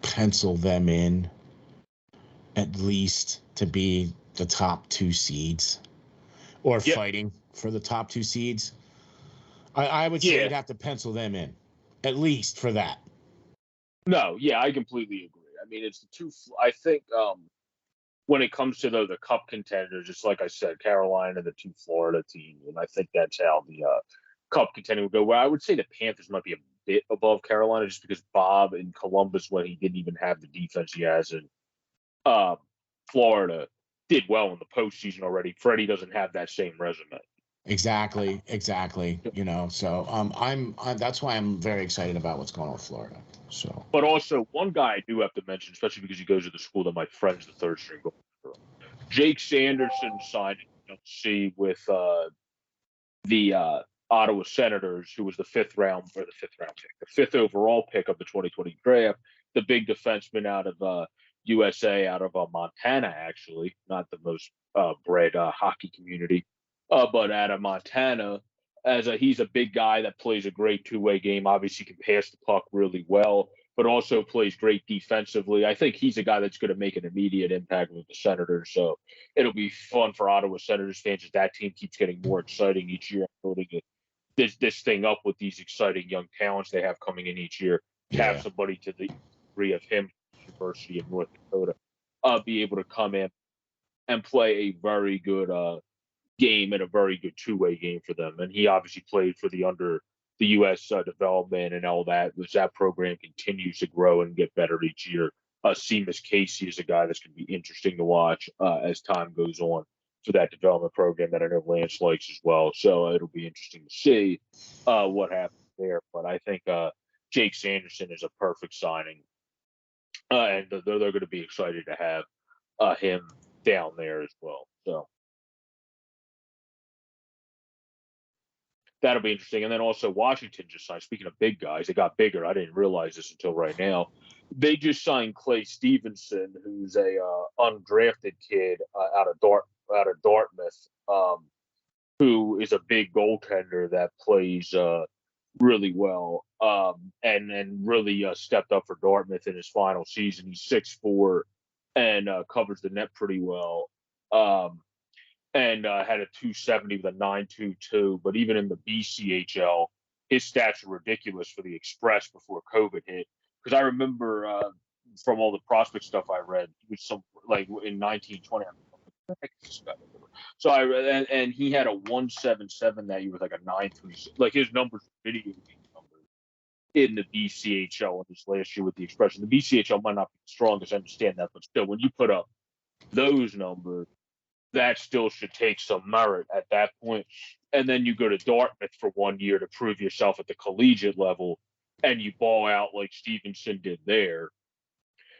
pencil them in at least to be the top 2 seeds or fighting for the top 2 seeds. I would say you'd have to pencil them in at least for that. No, yeah, I completely agree. I mean, it's the two. I think when it comes to the cup contenders, just like I said, Carolina, the 2 Florida teams, and I think that's how the cup contender would go. Where I would say the Panthers might be a bit above Carolina, just because Bob in Columbus, when he didn't even have the defense he has in Florida, did well in the postseason already. Freddie doesn't have that same resume. Exactly. You know, so I'm that's why I'm very excited about what's going on with Florida. So, but also one guy I do have to mention, especially because he goes to the school that my friend's the third string goalkeeper. Jake Sanderson signed see with the Ottawa Senators, who was the fifth overall pick of the 2020 draft, the big defenseman out of USA, out of Montana, actually, not the most bred hockey community, but out of Montana. He's a big guy that plays a great two-way game. Obviously, can pass the puck really well, but also plays great defensively. I think he's a guy that's going to make an immediate impact with the Senators. So it'll be fun for Ottawa Senators fans as that team keeps getting more exciting each year, building this thing up with these exciting young talents they have coming in each year. To have somebody to the degree of him, University of North Dakota, be able to come in and play a very good game and a very good two-way game for them. And he obviously played for the U.S. Development and all that. As that program continues to grow and get better each year, Seamus Casey is a guy that's going to be interesting to watch as time goes on for that development program that I know Lance likes as well. So it'll be interesting to see what happens there. But I think Jake Sanderson is a perfect signing, and they're going to be excited to have him down there as well. So that'll be interesting. And then also Washington just signed, speaking of big guys, they got bigger. I didn't realize this until right now. They just signed Clay Stevenson, who's a undrafted kid out of Dartmouth, who is a big goaltender that plays really well, and really stepped up for Dartmouth in his final season. He's 6'4" and covers the net pretty well. And had a 270 with a 9.22. But even in the BCHL, his stats are ridiculous for the Express before COVID hit. Because I remember from all the prospect stuff I read, he was in 1920. So I read, and he had a 177 that year with like a 9.36. Like his numbers, video game numbers in the BCHL in this last year with the Express. The BCHL might not be the strongest, I understand that, but still, when you put up those numbers, that still should take some merit at that point. And then you go to Dartmouth for 1 year to prove yourself at the collegiate level, and you ball out like Stevenson did there.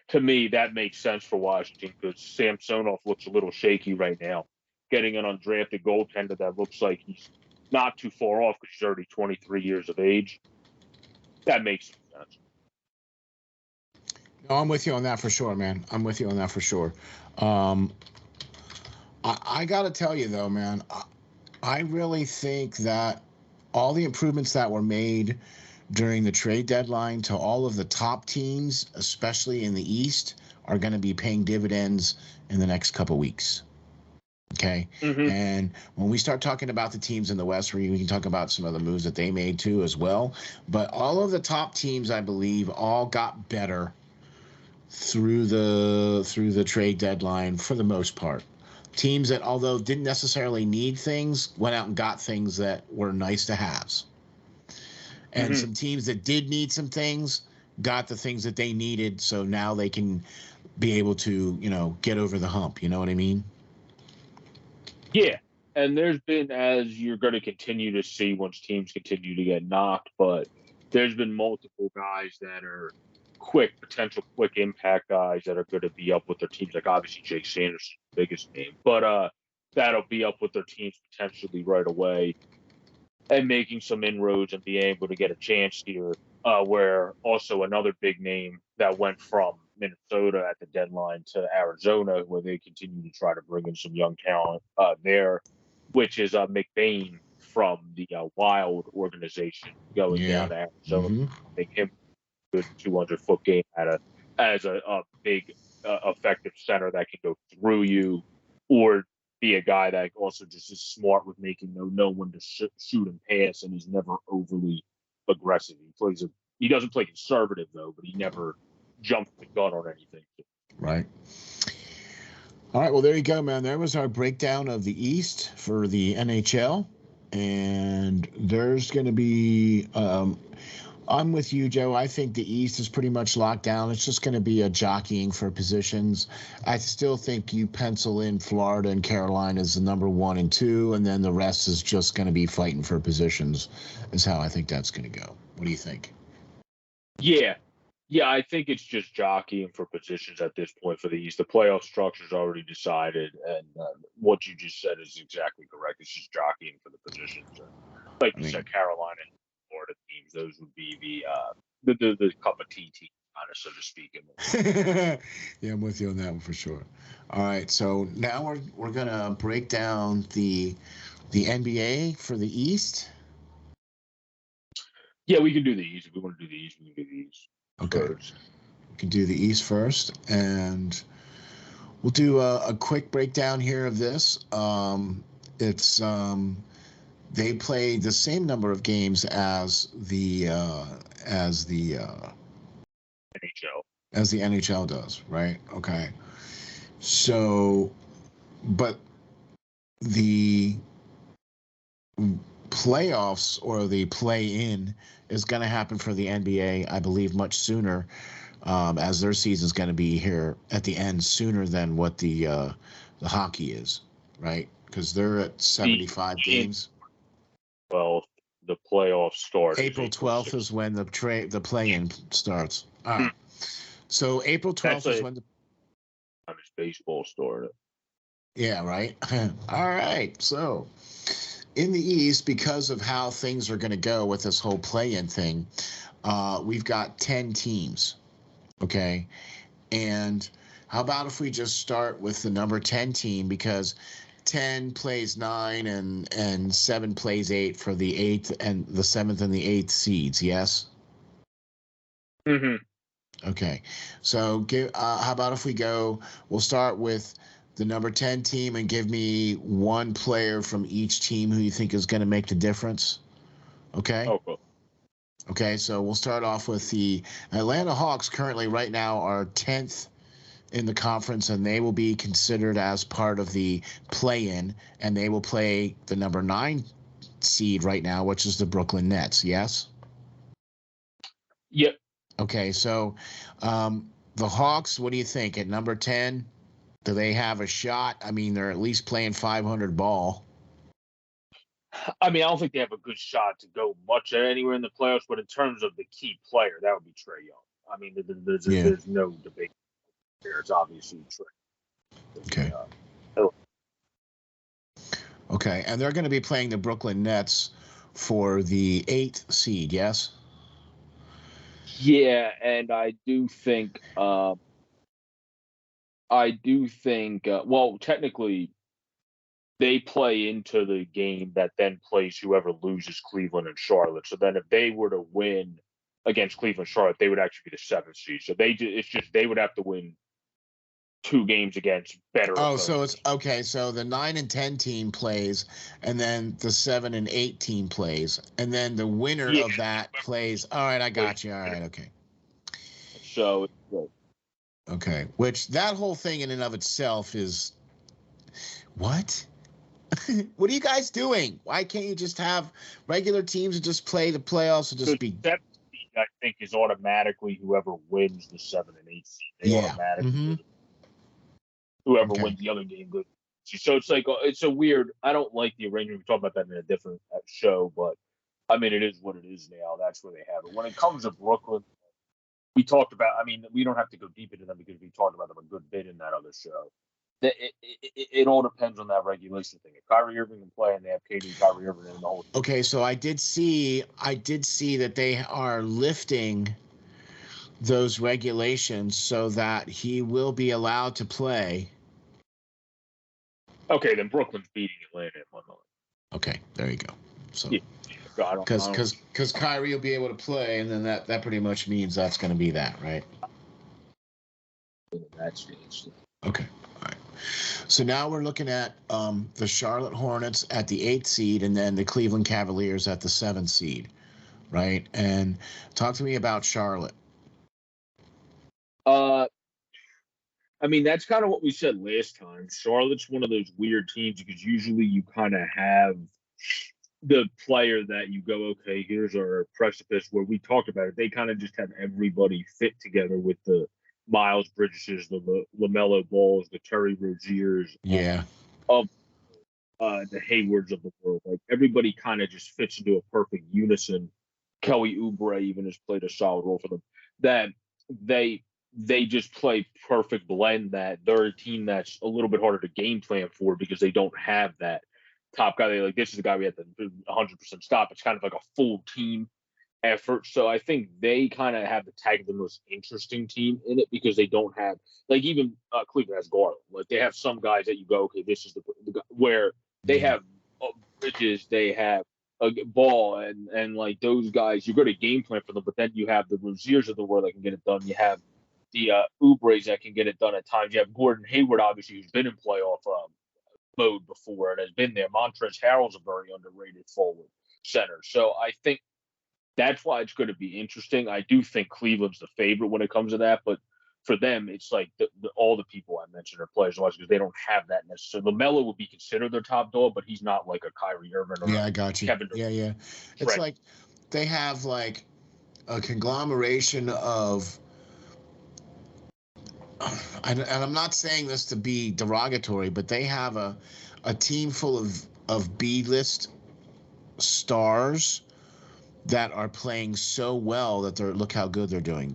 To me, that makes sense for Washington because Samsonov looks a little shaky right now. Getting an undrafted goaltender that looks like he's not too far off because he's already 23 years of age, that makes sense. No, I'm with you on that for sure, man. I'm with you on that for sure. I got to tell you, though, man, I really think that all the improvements that were made during the trade deadline to all of the top teams, especially in the East, are going to be paying dividends in the next couple weeks. Okay. Mm-hmm. And when we start talking about the teams in the West, we can talk about some of the moves that they made too as well. But all of the top teams, I believe, all got better through the trade deadline for the most part. Teams that, although didn't necessarily need things, went out and got things that were nice to haves. And some teams that did need some things got the things that they needed, so now they can be able to, get over the hump. You know what I mean? Yeah. And there's been, as you're going to continue to see once teams continue to get knocked, but there's been multiple guys that are potential quick impact guys that are going to be up with their teams, like obviously Jake Sanderson, biggest name, but that'll be up with their teams potentially right away. and making some inroads and being able to get a chance here. Where also another big name that went from Minnesota at the deadline to Arizona, where they continue to try to bring in some young talent there, which is McBain from the Wild organization going down to Arizona. Mm-hmm. Make him a good 200-foot game as a big effective center that can go through you, or be a guy that also just is smart with making know when to shoot and pass, and he's never overly aggressive. He doesn't play conservative though, but he never jumps the gun on anything. Right. All right. Well, there you go, man. There was our breakdown of the East for the NHL, and there's going to be. I'm with you, Joe. I think the East is pretty much locked down. It's just going to be a jockeying for positions. I still think you pencil in Florida and Carolina as the number 1 and 2, and then the rest is just going to be fighting for positions, is how I think that's going to go. What do you think? Yeah, I think it's just jockeying for positions at this point for the East. The playoff structure is already decided, and what you just said is exactly correct. It's just jockeying for the positions. Like you said, Carolina and Florida teams, those would be the cup of tea team, kind of, so to speak. Yeah, I'm with you on that one for sure. All right, so now we're gonna break down the NBA for the East. Yeah, we can do the East. If we want to do the East, we can do the East. Okay. First. We can do the East first, and we'll do a quick breakdown here of this. It's they play the same number of games as the NHL. As the NHL does, right? Okay. So, but the playoffs or the play-in is going to happen for the NBA, I believe, much sooner, as their season is going to be here at the end sooner than what the hockey is, right? Because they're at 75 games. Well, the playoffs start. April 12th is when the play-in starts. All right. So April 12th is when the baseball started. Yeah, right. All right. So in the East, because of how things are going to go with this whole play-in thing, we've got 10 teams. Okay. And how about if we just start with the number 10 team, because 10 plays 9 and 7 plays 8 for the 8th and the 7th and the 8th seeds, yes? Mm-hmm. Okay. So how about if we'll start with the number 10 team and give me one player from each team who you think is going to make the difference. Okay? Okay, so we'll start off with the Atlanta Hawks. Currently right now are 10th in the conference, and they will be considered as part of the play-in, and they will play the number 9 seed right now, which is the Brooklyn Nets. Yes? Yep. Okay, so the Hawks, what do you think? At number 10, do they have a shot? I mean, they're at least playing 500 ball. I mean, I don't think they have a good shot to go much anywhere in the playoffs, but in terms of the key player, that would be Trae Young. I mean, there's no debate there. It's obviously Trae. Okay. Okay, and they're going to be playing the Brooklyn Nets for the 8th seed, yes? Yeah, and I do think well, technically they play into the game that then plays whoever loses Cleveland and Charlotte. So then if they were to win against Cleveland and Charlotte, they would actually be the 7th seed. So it's just they would have to win 2 games against better opponents. So it's okay. So the 9 and 10 team plays, and then the 7 and 8 team plays, and then the winner of that plays. All right, I got you. All right, okay. So okay, which that whole thing in and of itself is what? What are you guys doing? Why can't you just have regular teams and just play the playoffs and just be? 7th seed, I think, is automatically whoever wins the 7 and 8 seed. They automatically whoever wins the other game goes. So it's like it's a weird. I don't like the arrangement. We talked about that in a different show, but I mean, it is what it is now. That's where they have it. When it comes to Brooklyn, we talked about. I mean, we don't have to go deep into them because we talked about them a good bit in that other show. It all depends on that regulation thing. If Kyrie Irving can play and they have KD and Kyrie Irving in the whole. Okay, so I did see that they are lifting those regulations so that he will be allowed to play. Okay, then Brooklyn's beating Atlanta in my mind. Okay, there you go. So, because Kyrie will be able to play, and then that pretty much means that's going to be that, right? That's okay. All right. So now we're looking at the Charlotte Hornets at the 8th seed, and then the Cleveland Cavaliers at the 7th seed, right? And talk to me about Charlotte. I mean, that's kind of what we said last time. Charlotte's one of those weird teams because usually you kind of have the player that you go, okay, here's our precipice where we talked about it. They kind of just have everybody fit together with the Miles Bridges, the LaMelo Balls, the Terry Roziers, of the Haywards of the world. Like everybody kind of just fits into a perfect unison. Kelly Oubre even has played a solid role for them. That they just play perfect blend. That they're a team that's a little bit harder to game plan for because they don't have that top guy. They like this is the guy we have to 100% stop. It's kind of like a full team effort. So I think they kind of have the tag of the most interesting team in it because they don't have like even Cleveland has Garland. Like they have some guys that you go, okay, this is the where they have Bridges, they have a Ball, and like those guys, you're going to game plan for them. But then you have the Roziers of the world that can get it done. You have the Oubres that can get it done at times. You have Gordon Hayward, obviously, who's been in playoff mode before and has been there. Montrezl Harrell's a very underrated forward center. So I think that's why it's going to be interesting. I do think Cleveland's the favorite when it comes to that, but for them, it's like all the people I mentioned are players because they don't have that necessarily. LaMelo would be considered their top dog, but he's not like a Kyrie Irving or I got you. Kevin Durant. Yeah. It's like they have like a conglomeration of, and I'm not saying this to be derogatory, but they have a team full of B-list stars that are playing so well that look how good they're doing.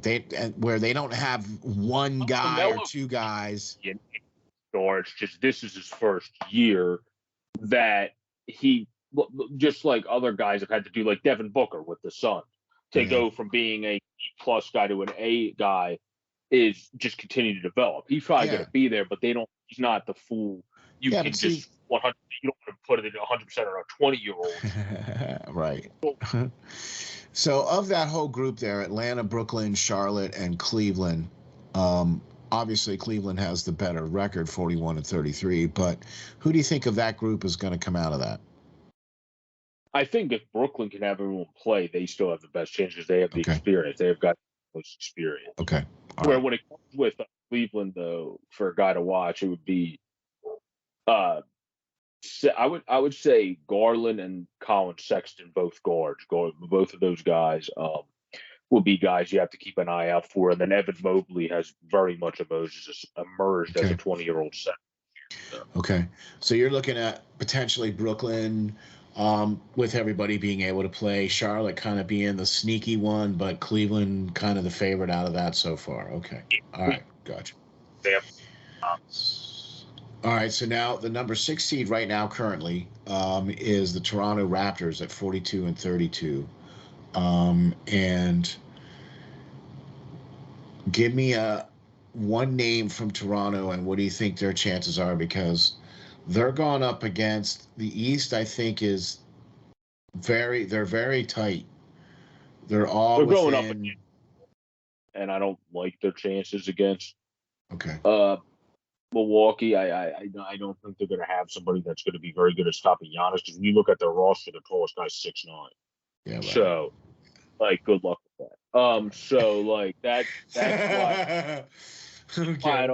Where they don't have one guy or two guys. It's just this is his first year that he just like other guys have had to do, like Devin Booker with the Suns, to go from being a plus guy to an A guy is just continue to develop. He's probably going to be there, but he's not the full. You can just 100. You don't want to put it in 100% on a 20-year-old. Right. So of that whole group there, Atlanta, Brooklyn, Charlotte, and Cleveland, obviously Cleveland has the better record, 41-33, but who do you think of that group is going to come out of that? I think if Brooklyn can have everyone play, they still have the best chance because they have the experience. They have got the most experience. Okay. When it comes with Cleveland, though, for a guy to watch, it would be I would say Garland and Colin Sexton, both guards. Both of those guys will be guys you have to keep an eye out for. And then Evan Mobley has very much emerged as a 20-year-old center. So. Okay. So you're looking at potentially Brooklyn with everybody being able to play, Charlotte kind of being the sneaky one, but Cleveland kind of the favorite out of that so far. Okay. All right. Gotcha. Yeah. All right, so now the number 6 seed right now currently is the Toronto Raptors at 42-32. And give me one name from Toronto, and what do you think their chances are? Because they're going up against the East. I think they're very tight. They're going up against, and I don't like their chances against. Okay. Milwaukee, I don't think they're going to have somebody that's going to be very good at stopping Giannis. Because when you look at their roster, the tallest guy's 6'9". Yeah. Right. So, like, good luck with that. So like that's why I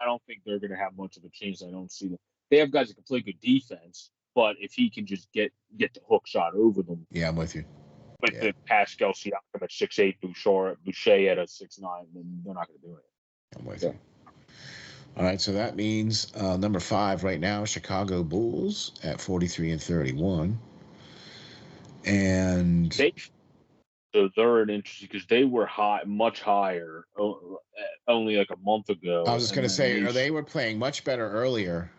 don't think they're going to have much of a chance. I don't see them. They have guys that can play good defense, but if he can just get the hook shot over them. Yeah, I'm with you. With the Pascal Siakam at 6'8", Boucher at a 6'9", then they're not going to do it. I'm with you. All right, so that means number 5 right now, Chicago Bulls at 43-31, and they're an interesting because they were much higher, only like a month ago. I was just going to say, they were playing much better earlier.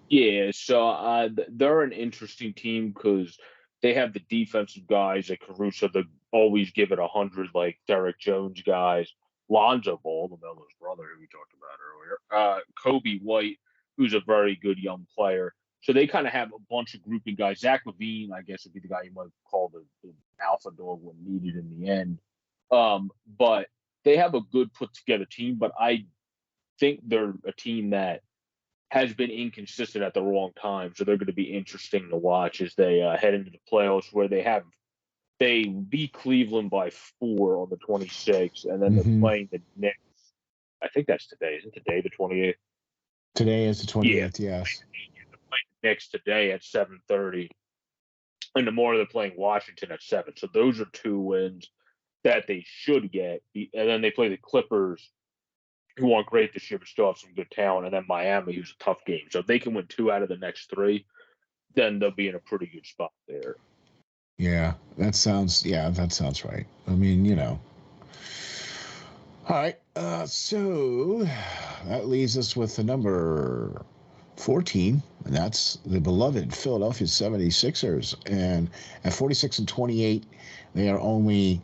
Yeah, so they're an interesting team because they have the defensive guys like Caruso that always give it 100, like Derek Jones guys, Lonzo Ball, the Melo's brother who we talked about earlier, Kobe White, who's a very good young player. So they kind of have a bunch of grouping guys. Zach LaVine, I guess, would be the guy you might call the alpha dog when needed in the end. But they have a good put together team, but I think they're a team that has been inconsistent at the wrong time. So they're going to be interesting to watch as they head into the playoffs, where they beat Cleveland by 4 on the 26th, and then they're playing the Knicks. I think that's today. Isn't today the 28th? Today is the 28th, yes. They're playing the Knicks today at 7:30. And tomorrow they're playing Washington at 7. So those are 2 wins that they should get. And then they play the Clippers, who aren't great this year but still have some good talent, and then Miami, who's a tough game. So if they can win 2 out of the next 3, then they'll be in a pretty good spot there. Yeah, that sounds right. I mean, All right, so that leaves us with the number 14, and that's the beloved Philadelphia 76ers. And at 46-28, they are only,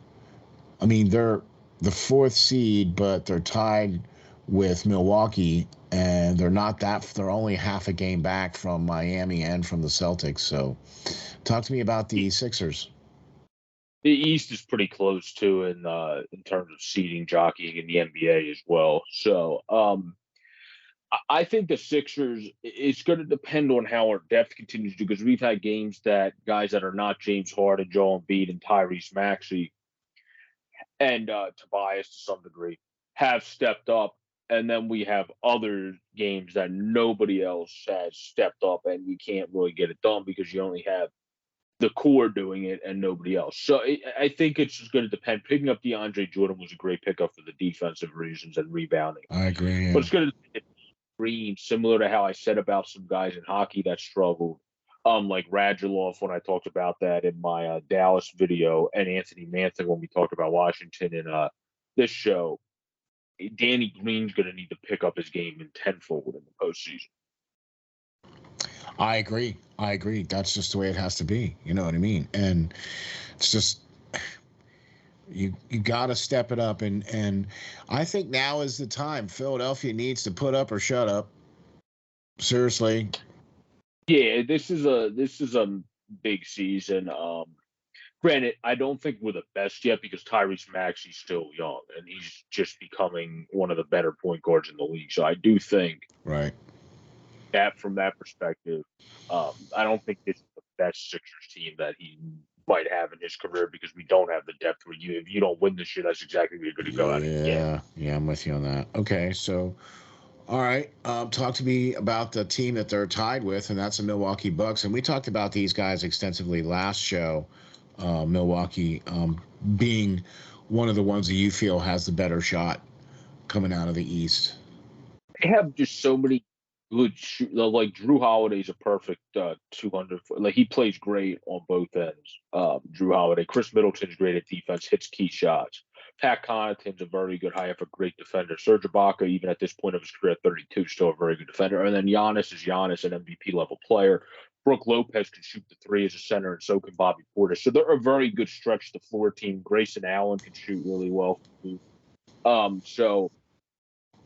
they're the 4th seed, but they're tied with Milwaukee, and they're only half a game back from Miami and from the Celtics. So talk to me about the Sixers. The East is pretty close too in terms of seeding jockeying in the NBA as well. So I think the Sixers, it's going to depend on how our depth continues to, because we've had games that guys that are not James Harden, Joel Embiid, and Tyrese Maxey, and Tobias to some degree, have stepped up. And then we have other games that nobody else has stepped up, and we can't really get it done because you only have the core doing it and nobody else. So I think it's just going to depend. Picking up DeAndre Jordan was a great pickup for the defensive reasons and rebounding. I agree. Yeah. But it's going to be green, similar to how I said about some guys in hockey that struggled, like Radulov when I talked about that in my Dallas video, and Anthony Mantha when we talked about Washington in this show. Danny Green's going to need to pick up his game in tenfold in the postseason. I agree. That's just the way it has to be. You know what I mean? And it's just you got to step it up. And I think now is the time. Philadelphia needs to put up or shut up. Seriously. Yeah, this is a big season. Granted, I don't think we're the best yet because Tyrese Maxey's still young and he's just becoming one of the better point guards in the league. So I do think that from that perspective, I don't think this is the best Sixers team that he might have in his career because we don't have the depth where if you don't win this year, that's exactly where you're going to go out again. Yeah, I'm with you on that. Okay, so all right, talk to me about the team that they're tied with, and that's the Milwaukee Bucks. And we talked about these guys extensively last show. Milwaukee being one of the ones that you feel has the better shot coming out of the East. They have just so many good like Drew Holiday's a perfect 200. Like he plays great on both ends. Drew Holiday, Chris Middleton's great at defense, hits key shots. Pat Connaughton's a very good high effort, great defender. Serge Ibaka, even at this point of his career at 32, still a very good defender. And then Giannis is Giannis, an MVP level player. Brook Lopez can shoot the 3 as a center, and so can Bobby Portis. So they're a very good stretch the floor team. Grayson Allen can shoot really well. So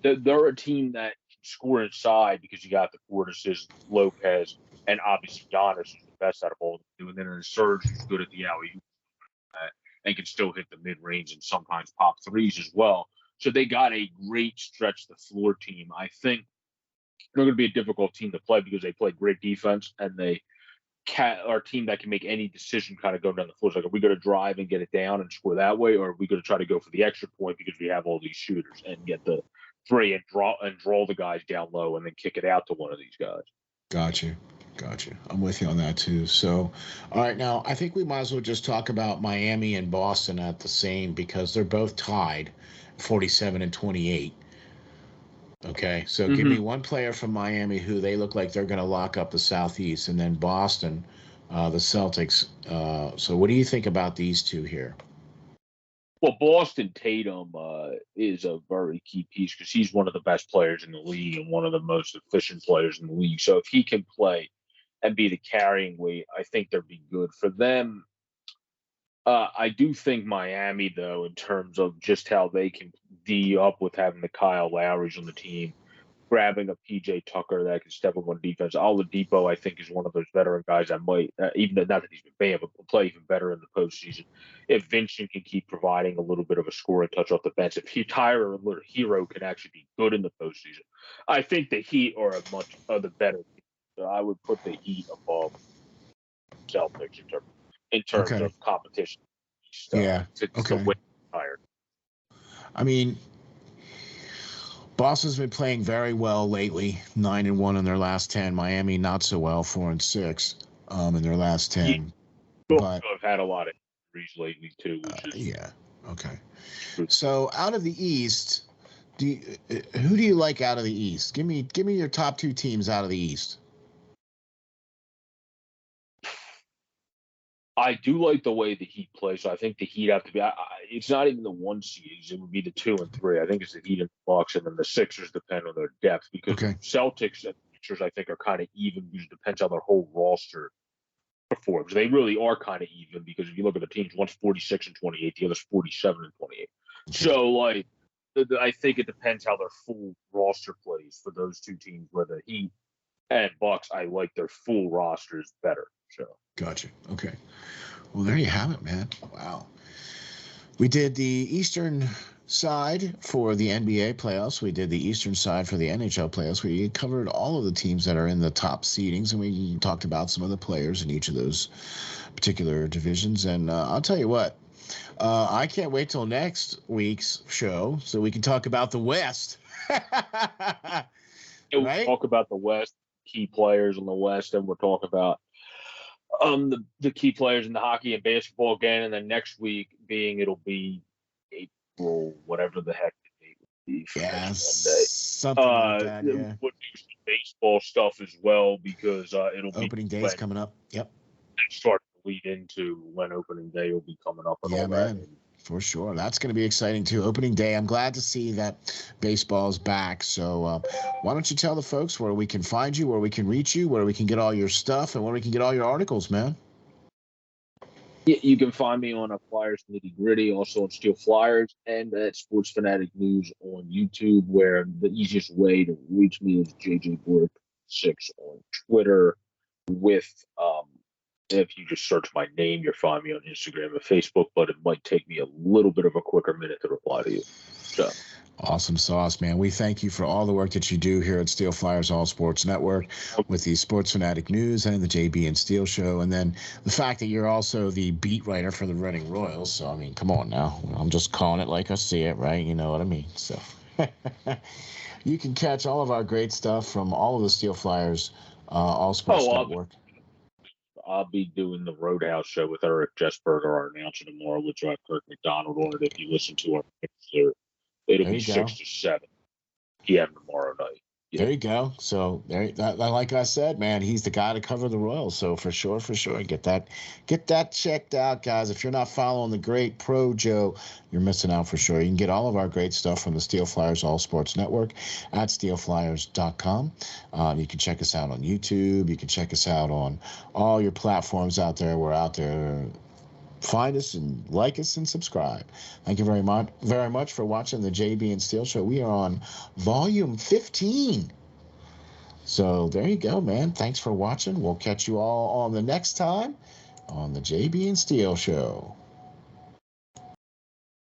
they're a team that can score inside because you got the Portises, Lopez, and obviously Giannis is the best out of all of them. And then Serge is good at the alley-oop and can still hit the mid-range and sometimes pop threes as well. So they got a great stretch the floor team. I think they're going to be a difficult team to play because they play great defense and they are a team that can make any decision kind of go down the floor. It's like, are we going to drive and get it down and score that way, or are we going to try to go for the extra point because we have all these shooters and get the 3 and draw the guys down low and then kick it out to one of these guys? Gotcha. I'm with you on that too. So, all right, now I think we might as well just talk about Miami and Boston at the same because they're both tied 47-28. Okay, so give me one player from Miami who they look like they're going to lock up the Southeast, and then Boston, the Celtics. So what do you think about these two here? Well, Boston Tatum is a very key piece because he's one of the best players in the league and one of the most efficient players in the league. So if he can play and be the carrying weight, I think they'd be good for them. I do think Miami, though, in terms of just how they can D up with having the Kyle Lowrys on the team, grabbing a PJ Tucker that can step up on defense. Oladipo, I think, is one of those veteran guys that might, even though not that he's been banned, but will play even better in the postseason. If Vincent can keep providing a little bit of a scoring touch off the bench, if Tyler Hero can actually be good in the postseason, I think the Heat are a much other better team. So I would put the Heat above Celtics in terms of competition. Yeah. To win higher. I mean, Boston's been playing very well lately. 9-1 in their last 10. Miami not so well. 4-6 in their last 10. Yeah. But I've had a lot of injuries lately too. Yeah. Okay. So out of the East, who do you like out of the East? Give me your top two teams out of the East. I do like the way the Heat play, so I think the Heat have to be. It's not even the 1 seeds; it would be the 2 and 3. I think it's the Heat and the Bucks, and then the Sixers depend on their depth because Celtics and Sixers, I think, are kind of even because it depends on their whole roster performs. They really are kind of even because if you look at the teams, one's 46 and 28, the other's 47 and 28. Okay. So, like, I think it depends how their full roster plays for those two teams. Where the Heat and Bucks, I like their full rosters better. So. Gotcha. Okay. Well, there you have it, man. Wow. We did the Eastern side for the NBA playoffs. We did the Eastern side for the NHL playoffs. We covered all of the teams that are in the top seedings, and we talked about some of the players in each of those particular divisions. And I'll tell you what, I can't wait till next week's show so we can talk about the West. We'll talk about the West, key players in the West, and we'll talk about the key players in the hockey and basketball again, and then next week it'll be April, whatever the heck the date will be for next Monday. Something like that, yeah. We'll do some baseball stuff as well because it'll be opening day's coming up. Yep. Start to lead into when opening day will be coming up. And yeah, all man. That. For sure. That's going to be exciting, too. Opening day. I'm glad to see that baseball's back. So why don't you tell the folks where we can find you, where we can reach you, where we can get all your stuff, and where we can get all your articles, man? Yeah, you can find me on Flyers Nitty Gritty, also on SteelFlyers, and at Sports Fanatic News on YouTube, where the easiest way to reach me is JJBork6 on Twitter with if you just search my name, you'll find me on Instagram and Facebook, but it might take me a little bit of a quicker minute to reply to you. So. Awesome sauce, man. We thank you for all the work that you do here at SteelFlyers All Sports Network with the Sports Fanatic News and the JB and Steel Show. And then the fact that you're also the beat writer for the Reading Royals. So, I mean, come on now. I'm just calling it like I see it, right? You know what I mean? So you can catch all of our great stuff from all of the SteelFlyers All Sports Network. I'll be doing the Roadhouse show with Eric Jessberger, our announcer tomorrow, which I have Kirk McDonald on it. If you listen to our picture, it'll be 6 to 7 p.m. tomorrow night. Yeah. There you go. So like I said, man, he's the guy to cover the Royals. So for sure, get that checked out, guys. If you're not following the great Pro Joe, you're missing out for sure. You can get all of our great stuff from the SteelFlyers All Sports Network at SteelFlyers.com. You can check us out on YouTube. You can check us out on all your platforms out there. We're out there. Find us and like us and subscribe. Thank you very much for watching the JB and Steel Show. We are on Volume 15. So there you go, man. Thanks for watching. We'll catch you all on the next time on the JB and Steel Show.